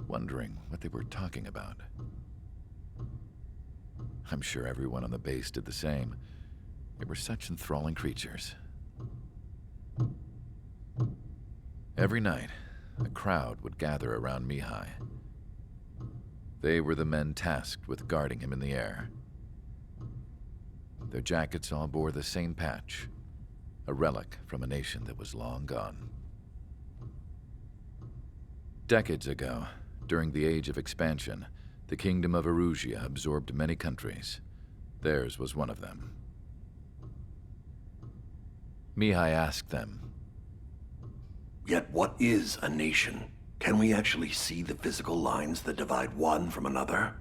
wondering what they were talking about. I'm sure everyone on the base did the same. They were such enthralling creatures. Every night, a crowd would gather around Mihai. They were the men tasked with guarding him in the air. Their jackets all bore the same patch, a relic from a nation that was long gone. Decades ago, during the Age of Expansion, the Kingdom of Erusia absorbed many countries. Theirs was one of them. Mihai asked them, "Yet what is a nation? Can we actually see the physical lines that divide one from another?"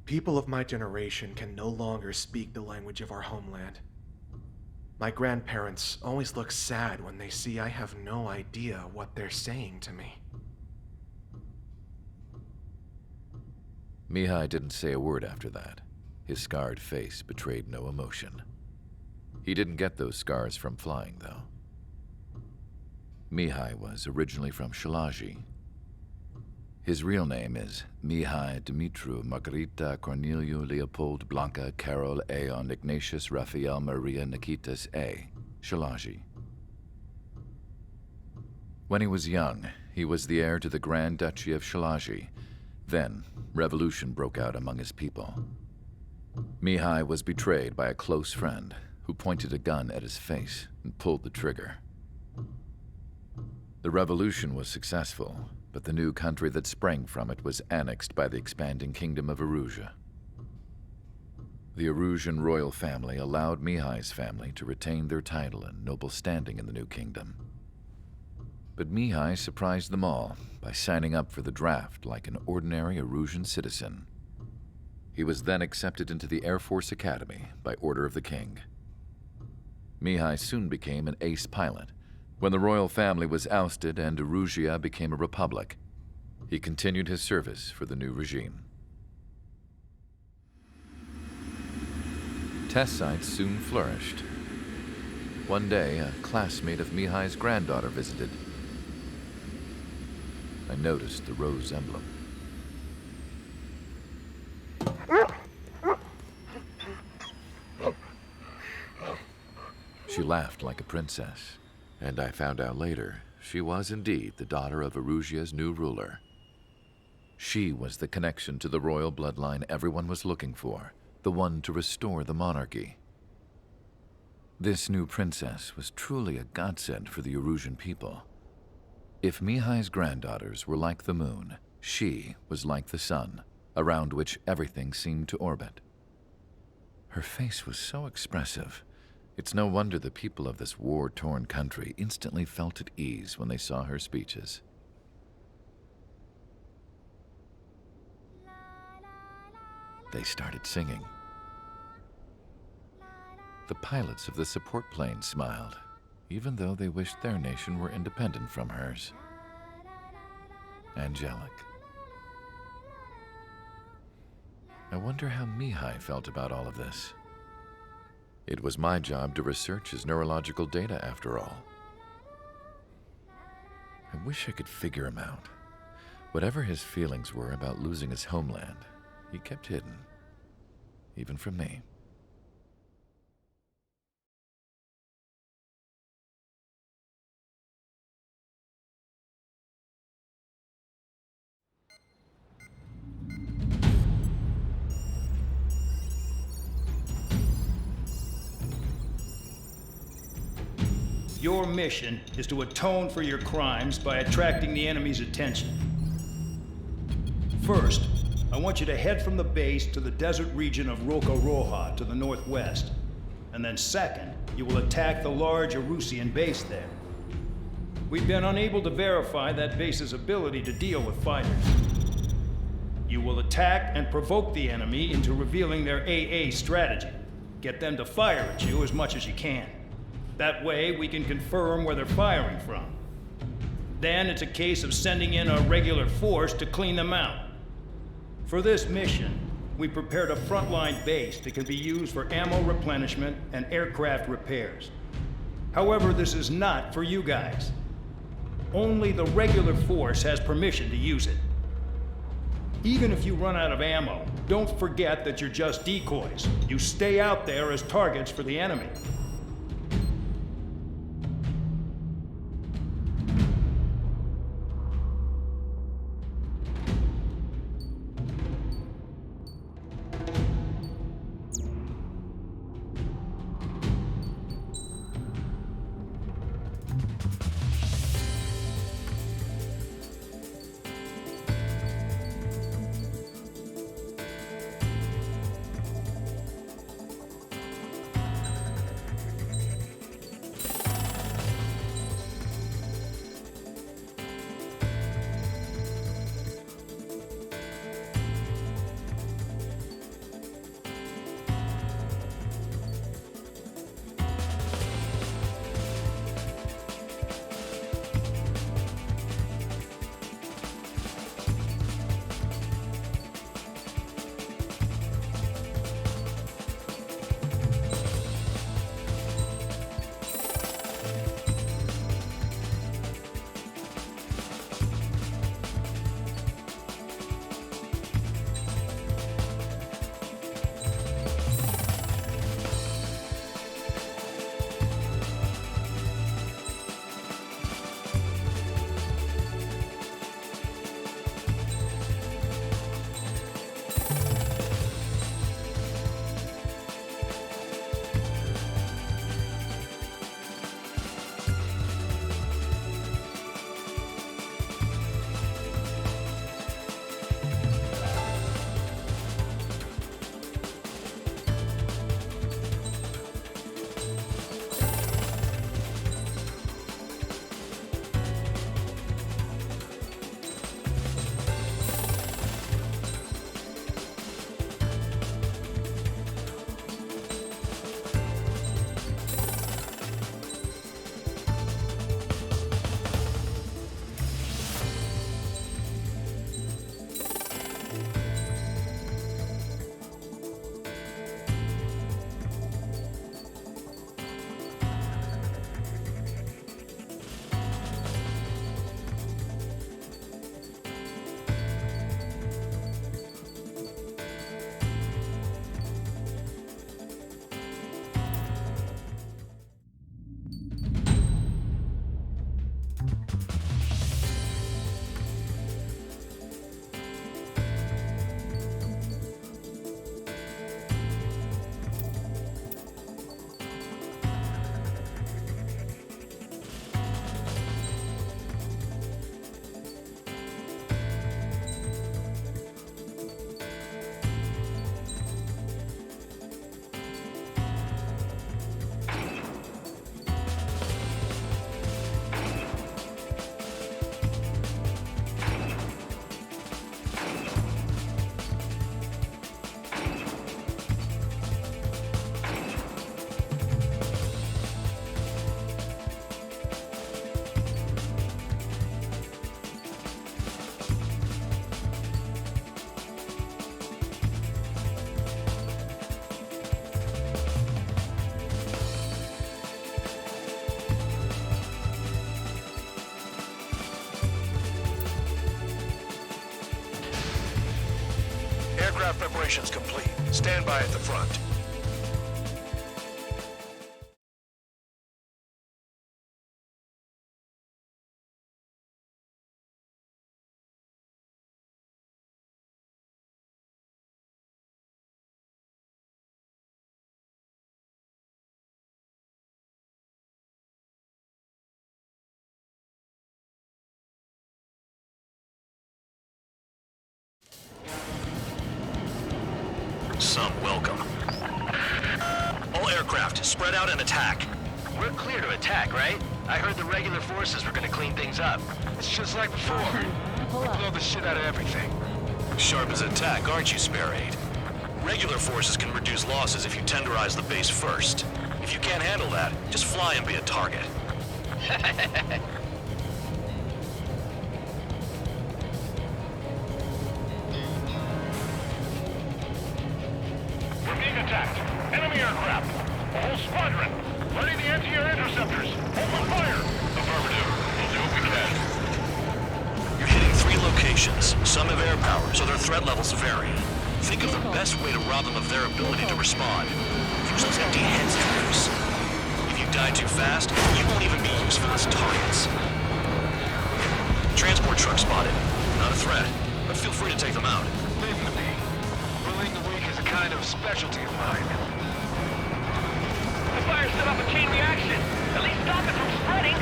People of my generation can no longer speak the language of our homeland. My grandparents always look sad when they see I have no idea what they're saying to me. Mihai didn't say a word after that. His scarred face betrayed no emotion. He didn't get those scars from flying, though. Mihai was originally from Shalaji. His real name is Mihai Dumitru Margarita Corneliu Leopold Blanca Carol Aeon Ignatius Raphael Maria Nikitas A. Shalaji. When he was young, he was the heir to the Grand Duchy of Shalagi. Then, revolution broke out among his people. Mihai was betrayed by a close friend who pointed a gun at his face and pulled the trigger. The revolution was successful, but the new country that sprang from it was annexed by the expanding kingdom of Erusea. The Erusian royal family allowed Mihai's family to retain their title and noble standing in the new kingdom. But Mihai surprised them all by signing up for the draft like an ordinary Erusian citizen. He was then accepted into the Air Force Academy by order of the king. Mihai soon became an ace pilot. When the royal family was ousted and Erusea became a republic, he continued his service for the new regime. Test sites soon flourished. One day, a classmate of Mihai's granddaughter visited. I noticed the rose emblem. She laughed like a princess, and I found out later she was indeed the daughter of Erusea's new ruler. She was the connection to the royal bloodline everyone was looking for, the one to restore the monarchy. This new princess was truly a godsend for the Erusian people. If Mihai's granddaughters were like the moon, she was like the sun, around which everything seemed to orbit. Her face was so expressive. It's no wonder the people of this war-torn country instantly felt at ease when they saw her speeches. They started singing. The pilots of the support plane smiled, even though they wished their nation were independent from hers. Angelic. I wonder how Mihai felt about all of this. It was my job to research his neurological data, after all. I wish I could figure him out. Whatever his feelings were about losing his homeland, he kept hidden, even from me. Your mission is to atone for your crimes by attracting the enemy's attention. First, I want you to head from the base to the desert region of Roca-Roja to the northwest. And then second, you will attack the large Erusian base there. We've been unable to verify that base's ability to deal with fighters. You will attack and provoke the enemy into revealing their AA strategy. Get them to fire at you as much as you can. That way, we can confirm where they're firing from. Then it's a case of sending in a regular force to clean them out. For this mission, we prepared a frontline base that can be used for ammo replenishment and aircraft repairs. However, this is not for you guys. Only the regular force has permission to use it. Even if you run out of ammo, don't forget that you're just decoys. You stay out there as targets for the enemy. Aircraft preparations complete. Stand by at the front. Some welcome. All aircraft, spread out and attack. We're clear to attack, right? I heard the regular forces were gonna clean things up. It's just like before. We blow the shit out of everything. Sharp as attack, aren't you, Spare 8? Regular forces can reduce losses if you tenderize the base first. If you can't handle that, just fly and be a target. We're being attacked. Enemy aircraft. A whole squadron. Ready the anti-air interceptors. Open fire. Affirmative. We'll do what we can. You're hitting 3 locations. Some have air power, so their threat levels vary. Think of the best way to rob them of their ability to respond. Use those empty heads of yours. If you die too fast, you won't even be useful as targets. Transport truck spotted. Not a threat, but feel free to take them out. Leave them to me. Bullying the weak is a kind of specialty of mine. The fire set off a chain reaction. At least stop it from spreading.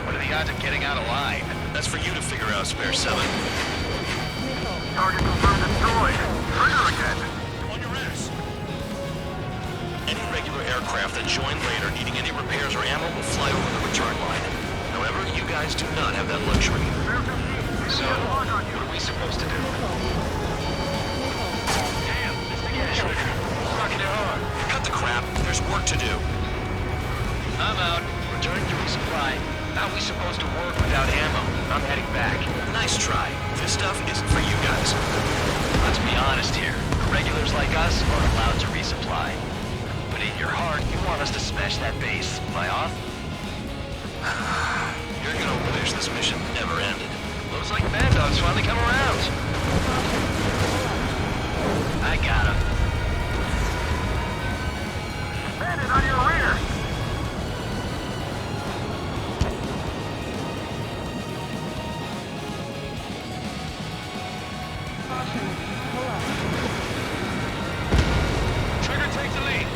What are the odds of getting out alive? That's for you to figure out, Spare 7. Target confirmed destroyed. Trigger again. On your ass. Any regular aircraft that join later needing any repairs or ammo will fly over the return line. However, you guys do not have that luxury. So, what are we supposed to do? Damn, this thing is trigger. Rocking it hard. Cut the crap. There's work to do. I'm out. Returning to resupply. How are we supposed to work without ammo? I'm heading back. Nice try. This stuff isn't for you guys. Let's be honest here. Regulars like us aren't allowed to resupply. But in your heart, you want us to smash that base. Am I off? You're gonna wish this mission never ended. Looks like Mad Dog's finally come around. I got him. Bandit on your rear. Trigger takes the lead.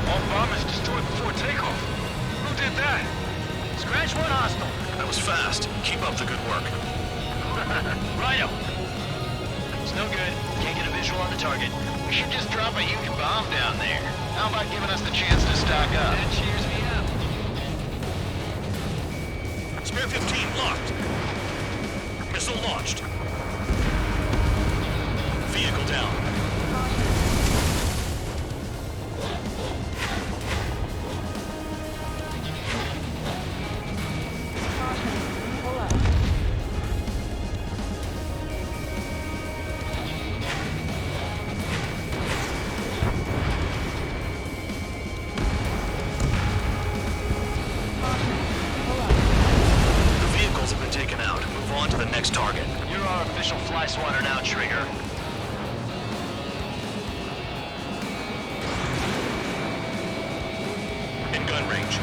All bombers destroyed before takeoff. Who did that? Scratch one hostile. That was fast. Keep up the good work. Righto. It's no good. Can't get a visual on the target. We should just drop a huge bomb down there. How about giving us the chance to stock up? That cheers me up. Spare 15 locked. Missile launched. Vehicle down. The vehicles have been taken out. Move on to the next target. You're our official fly swatter now, Trigger. In gun range.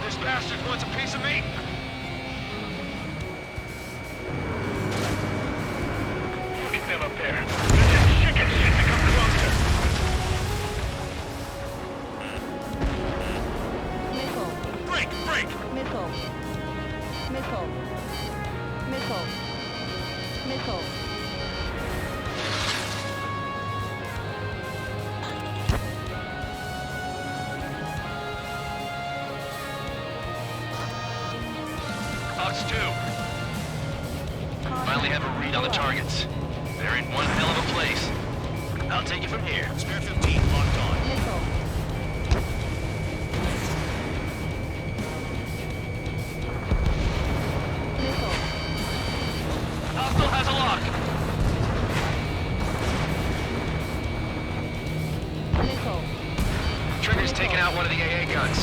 This bastard wants a piece of me. Look at them up there. They're just chicken shit to come closer. Missile. Break! Break! Missile. Missile. Missile. Missile. Ox 2. Finally have a read on the targets. They're in one hell of a place. I'll take it from here. Spare 15 locked on. Missile. Got one of the AA guns.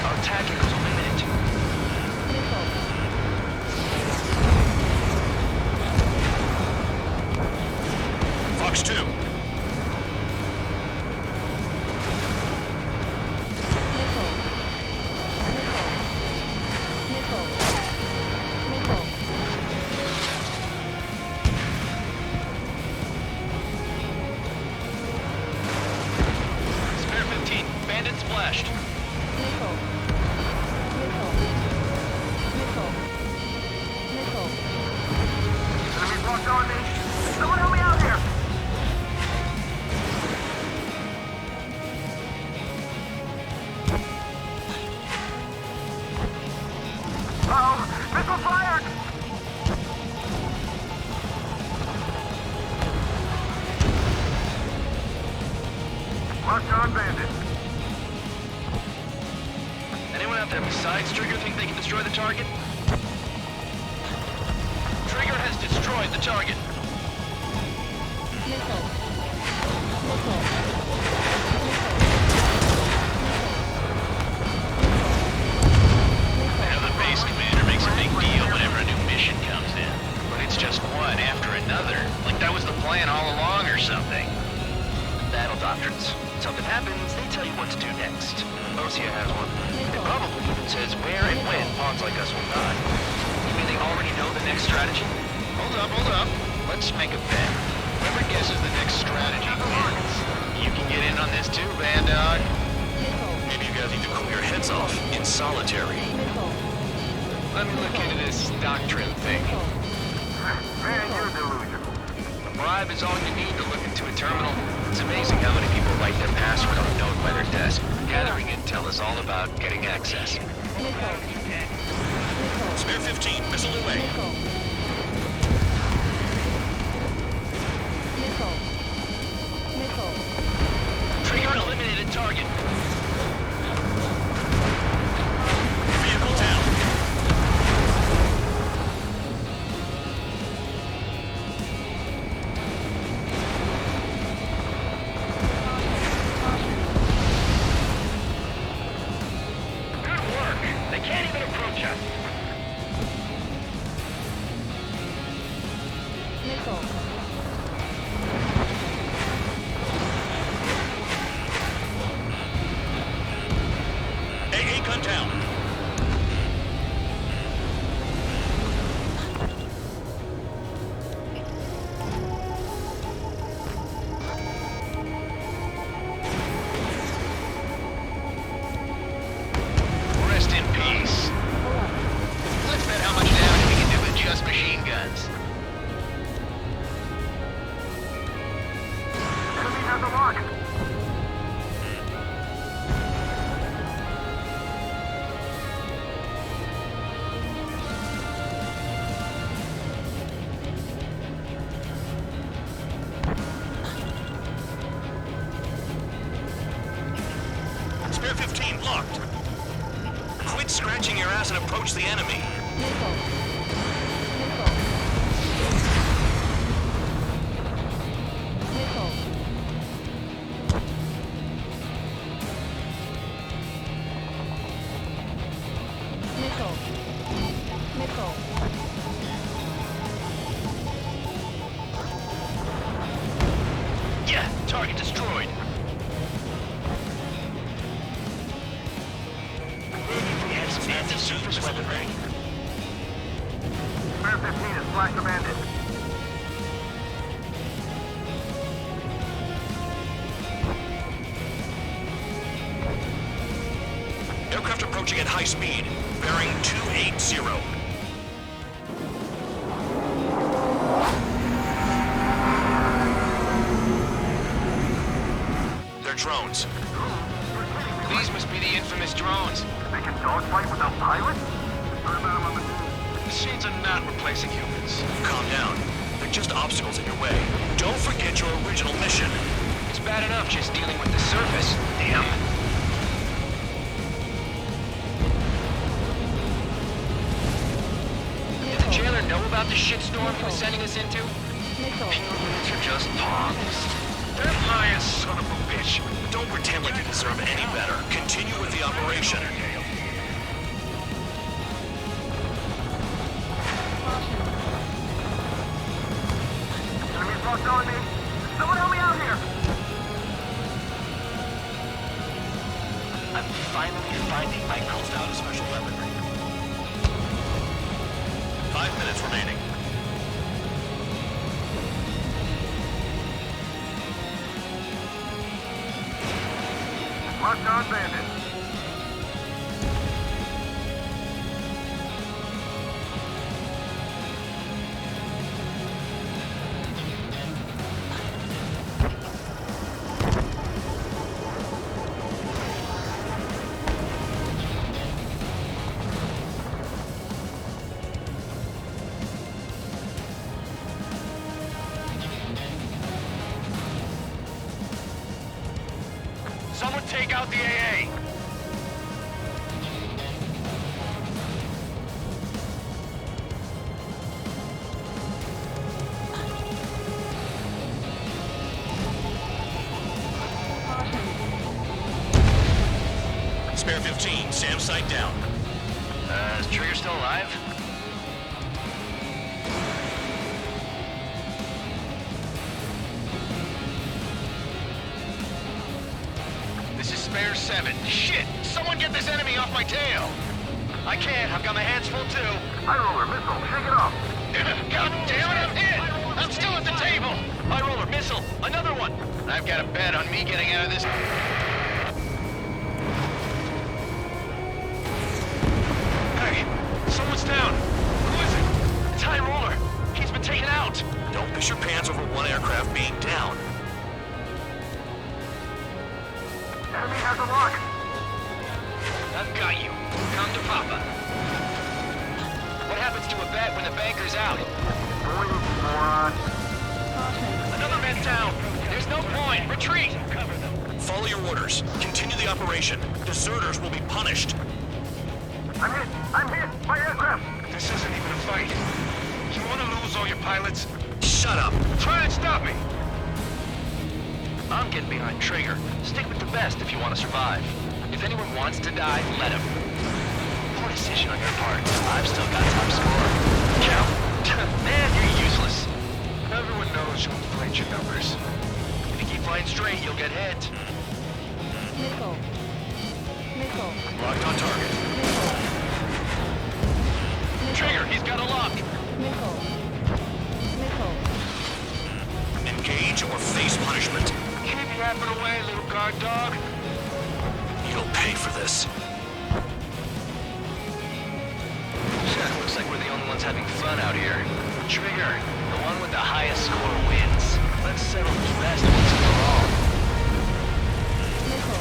Our tacticals are limited. Fox 2. Spare 15. Bandit splashed. Enemies locked on me. Someone help me out here. Uh-oh. Missile fired. Locked on bandit. Anyone out there besides Trigger think they can destroy the target? Trigger has destroyed the target. I know the base commander makes a big deal whenever a new mission comes in. But it's just one after another. Like that was the plan all along or something. Battle doctrines. Something happens, they tell you what to do next. Osea has one. It probably even says where and when pawns like us will die. You mean they already know the next strategy? Hold up. Let's make a bet. Whoever guesses the next strategy wins. You can get in on this too, Bandog. Maybe you guys need to cool your heads off in solitary. Let me look into this doctrine thing. Man, you're delusional. A bribe is all you need to look into a terminal. It's amazing how many people write their password on a note by their desk. Gathering intel is all about getting access. Spare 15, missile away. Trigger eliminated target. Vehicle down. Good work. They can't even approach us. AA gun down. Rest in peace. Let's bet how much damage we can do with just machine guns. Enemies at the lock. Spare 15 locked. Quit scratching your ass and approach the enemy. Yeah, target destroyed. We had some anti-surface weaponry. Spare 15 has flashed the bandit. Aircraft approaching at high speed. Bearing 280. They're drones. These must be the infamous drones. They can dogfight without pilots? Machines are not replacing humans. Calm down. They're just obstacles in your way. Don't forget your original mission. It's bad enough just dealing with the surface. Damn. Did the jailer know about the shitstorm he was sending us into? Pure units are just pawns. That lying son of a bitch! Don't pretend like you deserve any better. Continue with the operation. Enemies locked on me. Someone help me out here! I'm finally finding my called out a special weaponry. 5 minutes remaining. Locked on bandit. Someone take out the AA! Spare 15, SAM site down. Is Trigger still alive? This is Spare 7. Shit! Someone get this enemy off my tail! I can't. I've got my hands full too. High roller missile. Shake it off. God damn it, I'm hit! I'm still at the table! High roller missile. Another one! I've got a bet on me getting out of this. Hey! Someone's down! Who is it? It's High roller. He's been taken out. Don't piss your pants over one aircraft being down. Enemy has a lock. I've got you. Come to Papa. What happens to a bet when the banker's out? Moron. Another man down. There's no point. Retreat. Follow your orders. Continue the operation. Deserters will be punished. I'm hit. I'm hit. My aircraft. This isn't even a fight. You want to lose all your pilots? Shut up. Try and stop me. I'm getting behind Trigger. Stick with the best if you want to survive. If anyone wants to die, let him. Poor decision on your part. I've still got top score. Count? Man, you're useless. Everyone knows you inflate your numbers. If you keep flying straight, you'll get hit. Missile. Missile. Locked on target. Trigger, he's got a lock. Missile. Missile. Engage or face punishment. Keep yapping away, little guard dog. You'll pay for this. Looks like we're the only ones having fun out here. Trigger, the one with the highest score wins. Let's settle the rest once and for all. Missile.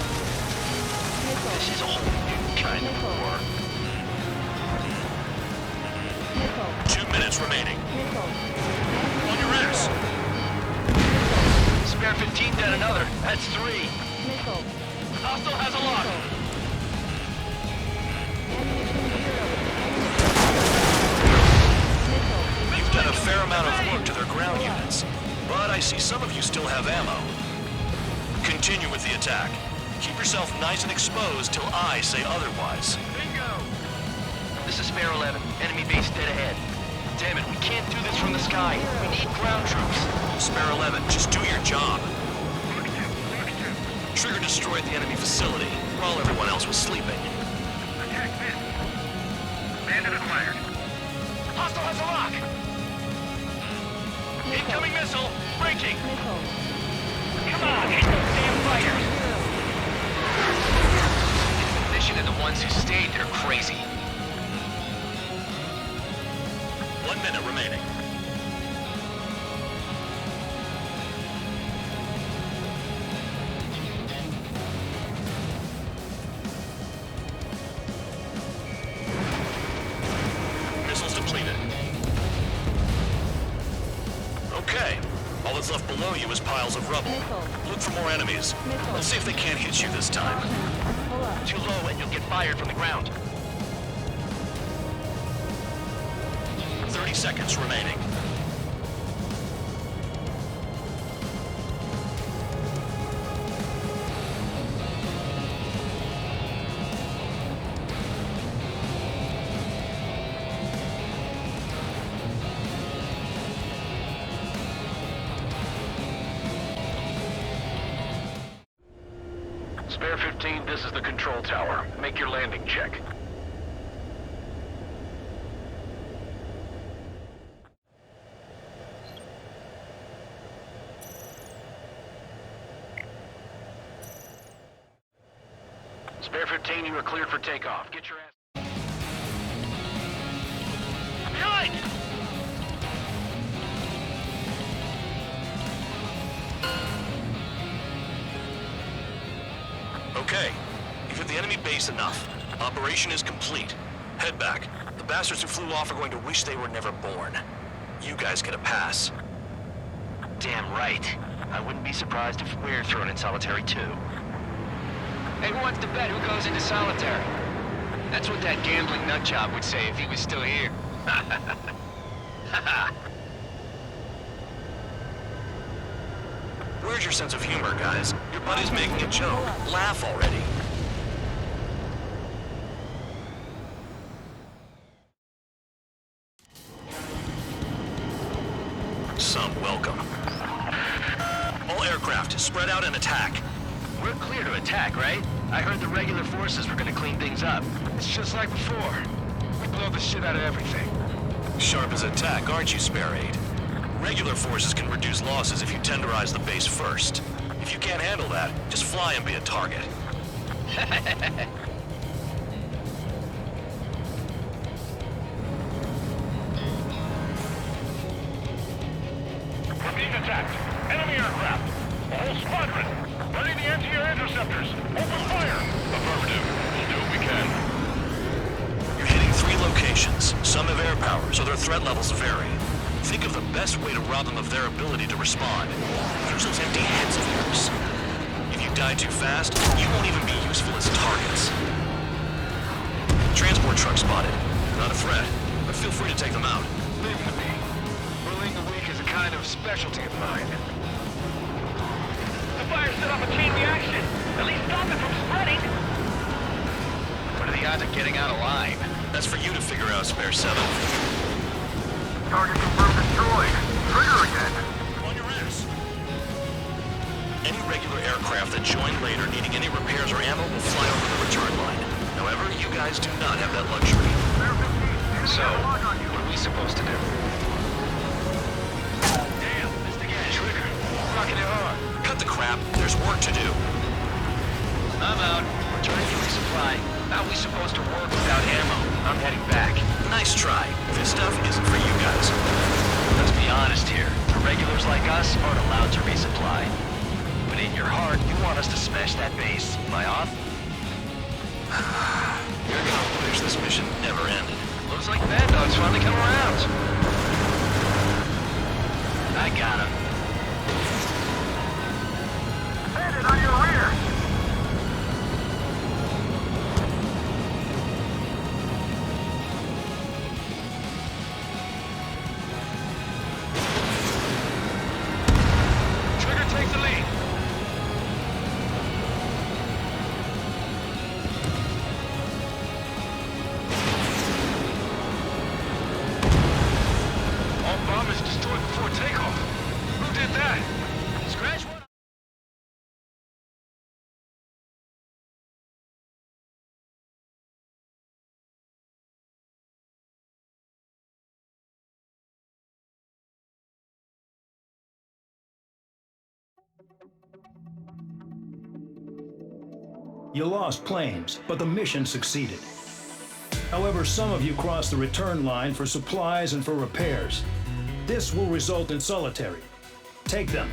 Missile. This is a whole new kind of war. Missile. 2 minutes remaining. Missile. On your ass. Spare 15 dead another. That's 3. Missile. Hostile has a lock. You've done a fair amount of work to their ground units, but I see some of you still have ammo. Continue with the attack. Keep yourself nice and exposed till I say otherwise. Bingo! This is Spare 11. Enemy base dead ahead. Damn it, we can't do this from the sky. We need ground troops. Spare 11, just do your job. Trigger destroyed the enemy facility while everyone else was sleeping. Attack missed. Bandit acquired. Hostile has a lock. Incoming missile. Breaking. Missile. Come on, hit those damn fighters. Mission and the ones who stayed there crazy. 1 minute remaining. Missiles depleted. Okay. All that's left below you is piles of rubble. Look for more enemies. Let's see if they can't hit you this time. Too low and you'll get fired from the ground. 30 seconds remaining. Spare 15, this is the control tower. Make your landing check. Spare 15, you are cleared for takeoff. Get your ass... Behind! Okay, you've hit the enemy base enough. Operation is complete. Head back. The bastards who flew off are going to wish they were never born. You guys get a pass. Damn right. I wouldn't be surprised if we're thrown in solitary too. Hey, who wants to bet who goes into solitary? That's what that gambling nutjob would say if he was still here. Where's your sense of humor, guys? Your buddy's making a joke. Laugh already. Some welcome. All aircraft, spread out and attack. We're clear to attack, right? I heard the regular forces were gonna clean things up. It's just like before. We blow the shit out of everything. Sharp as a tack, aren't you, Spare 8? Regular forces can reduce losses if you tenderize the base first. If you can't handle that, just fly and be a target. We're being attacked. Enemy aircraft. A whole squadron. Ready the anti-air interceptors. Open fire. Affirmative. We'll do what we can. You're hitting 3 locations. Some have air power, so their threat levels vary. Think of the best way to rob them of their ability to respond. Use those empty heads of yours. If you die too fast, you won't even be useful as targets. Transport truck spotted. Not a threat, but feel free to take them out. Leave them to me. Bullying the weak is a kind of specialty of mine. The fire set off a chain reaction. At least stop it from spreading. What are the odds of getting out alive? That's for you to figure out, Spare 7. Target confirmed destroyed. Trigger again. On your ass. Any regular aircraft that join later needing any repairs or ammo will fly over the return line. However, you guys do not have that luxury. So, what are we supposed to do? Damn, missed again. Trigger. Rocking it hard. Cut the crap. There's work to do. I'm out. Returning to resupply. How are we supposed to work without ammo? I'm heading back. Nice try. This stuff isn't for you guys. Let's be honest here. The regulars like us aren't allowed to resupply. But in your heart, you want us to smash that base. Am I off? You're gonna wish this mission never ended. Looks like Bad Dog's finally come around. I got him. Bandit on your rear. Take the lead. All bombers destroyed before takeoff. Who did that? Scratch one. You lost planes, but the mission succeeded. However, some of you crossed the return line for supplies and for repairs. This will result in solitary. Take them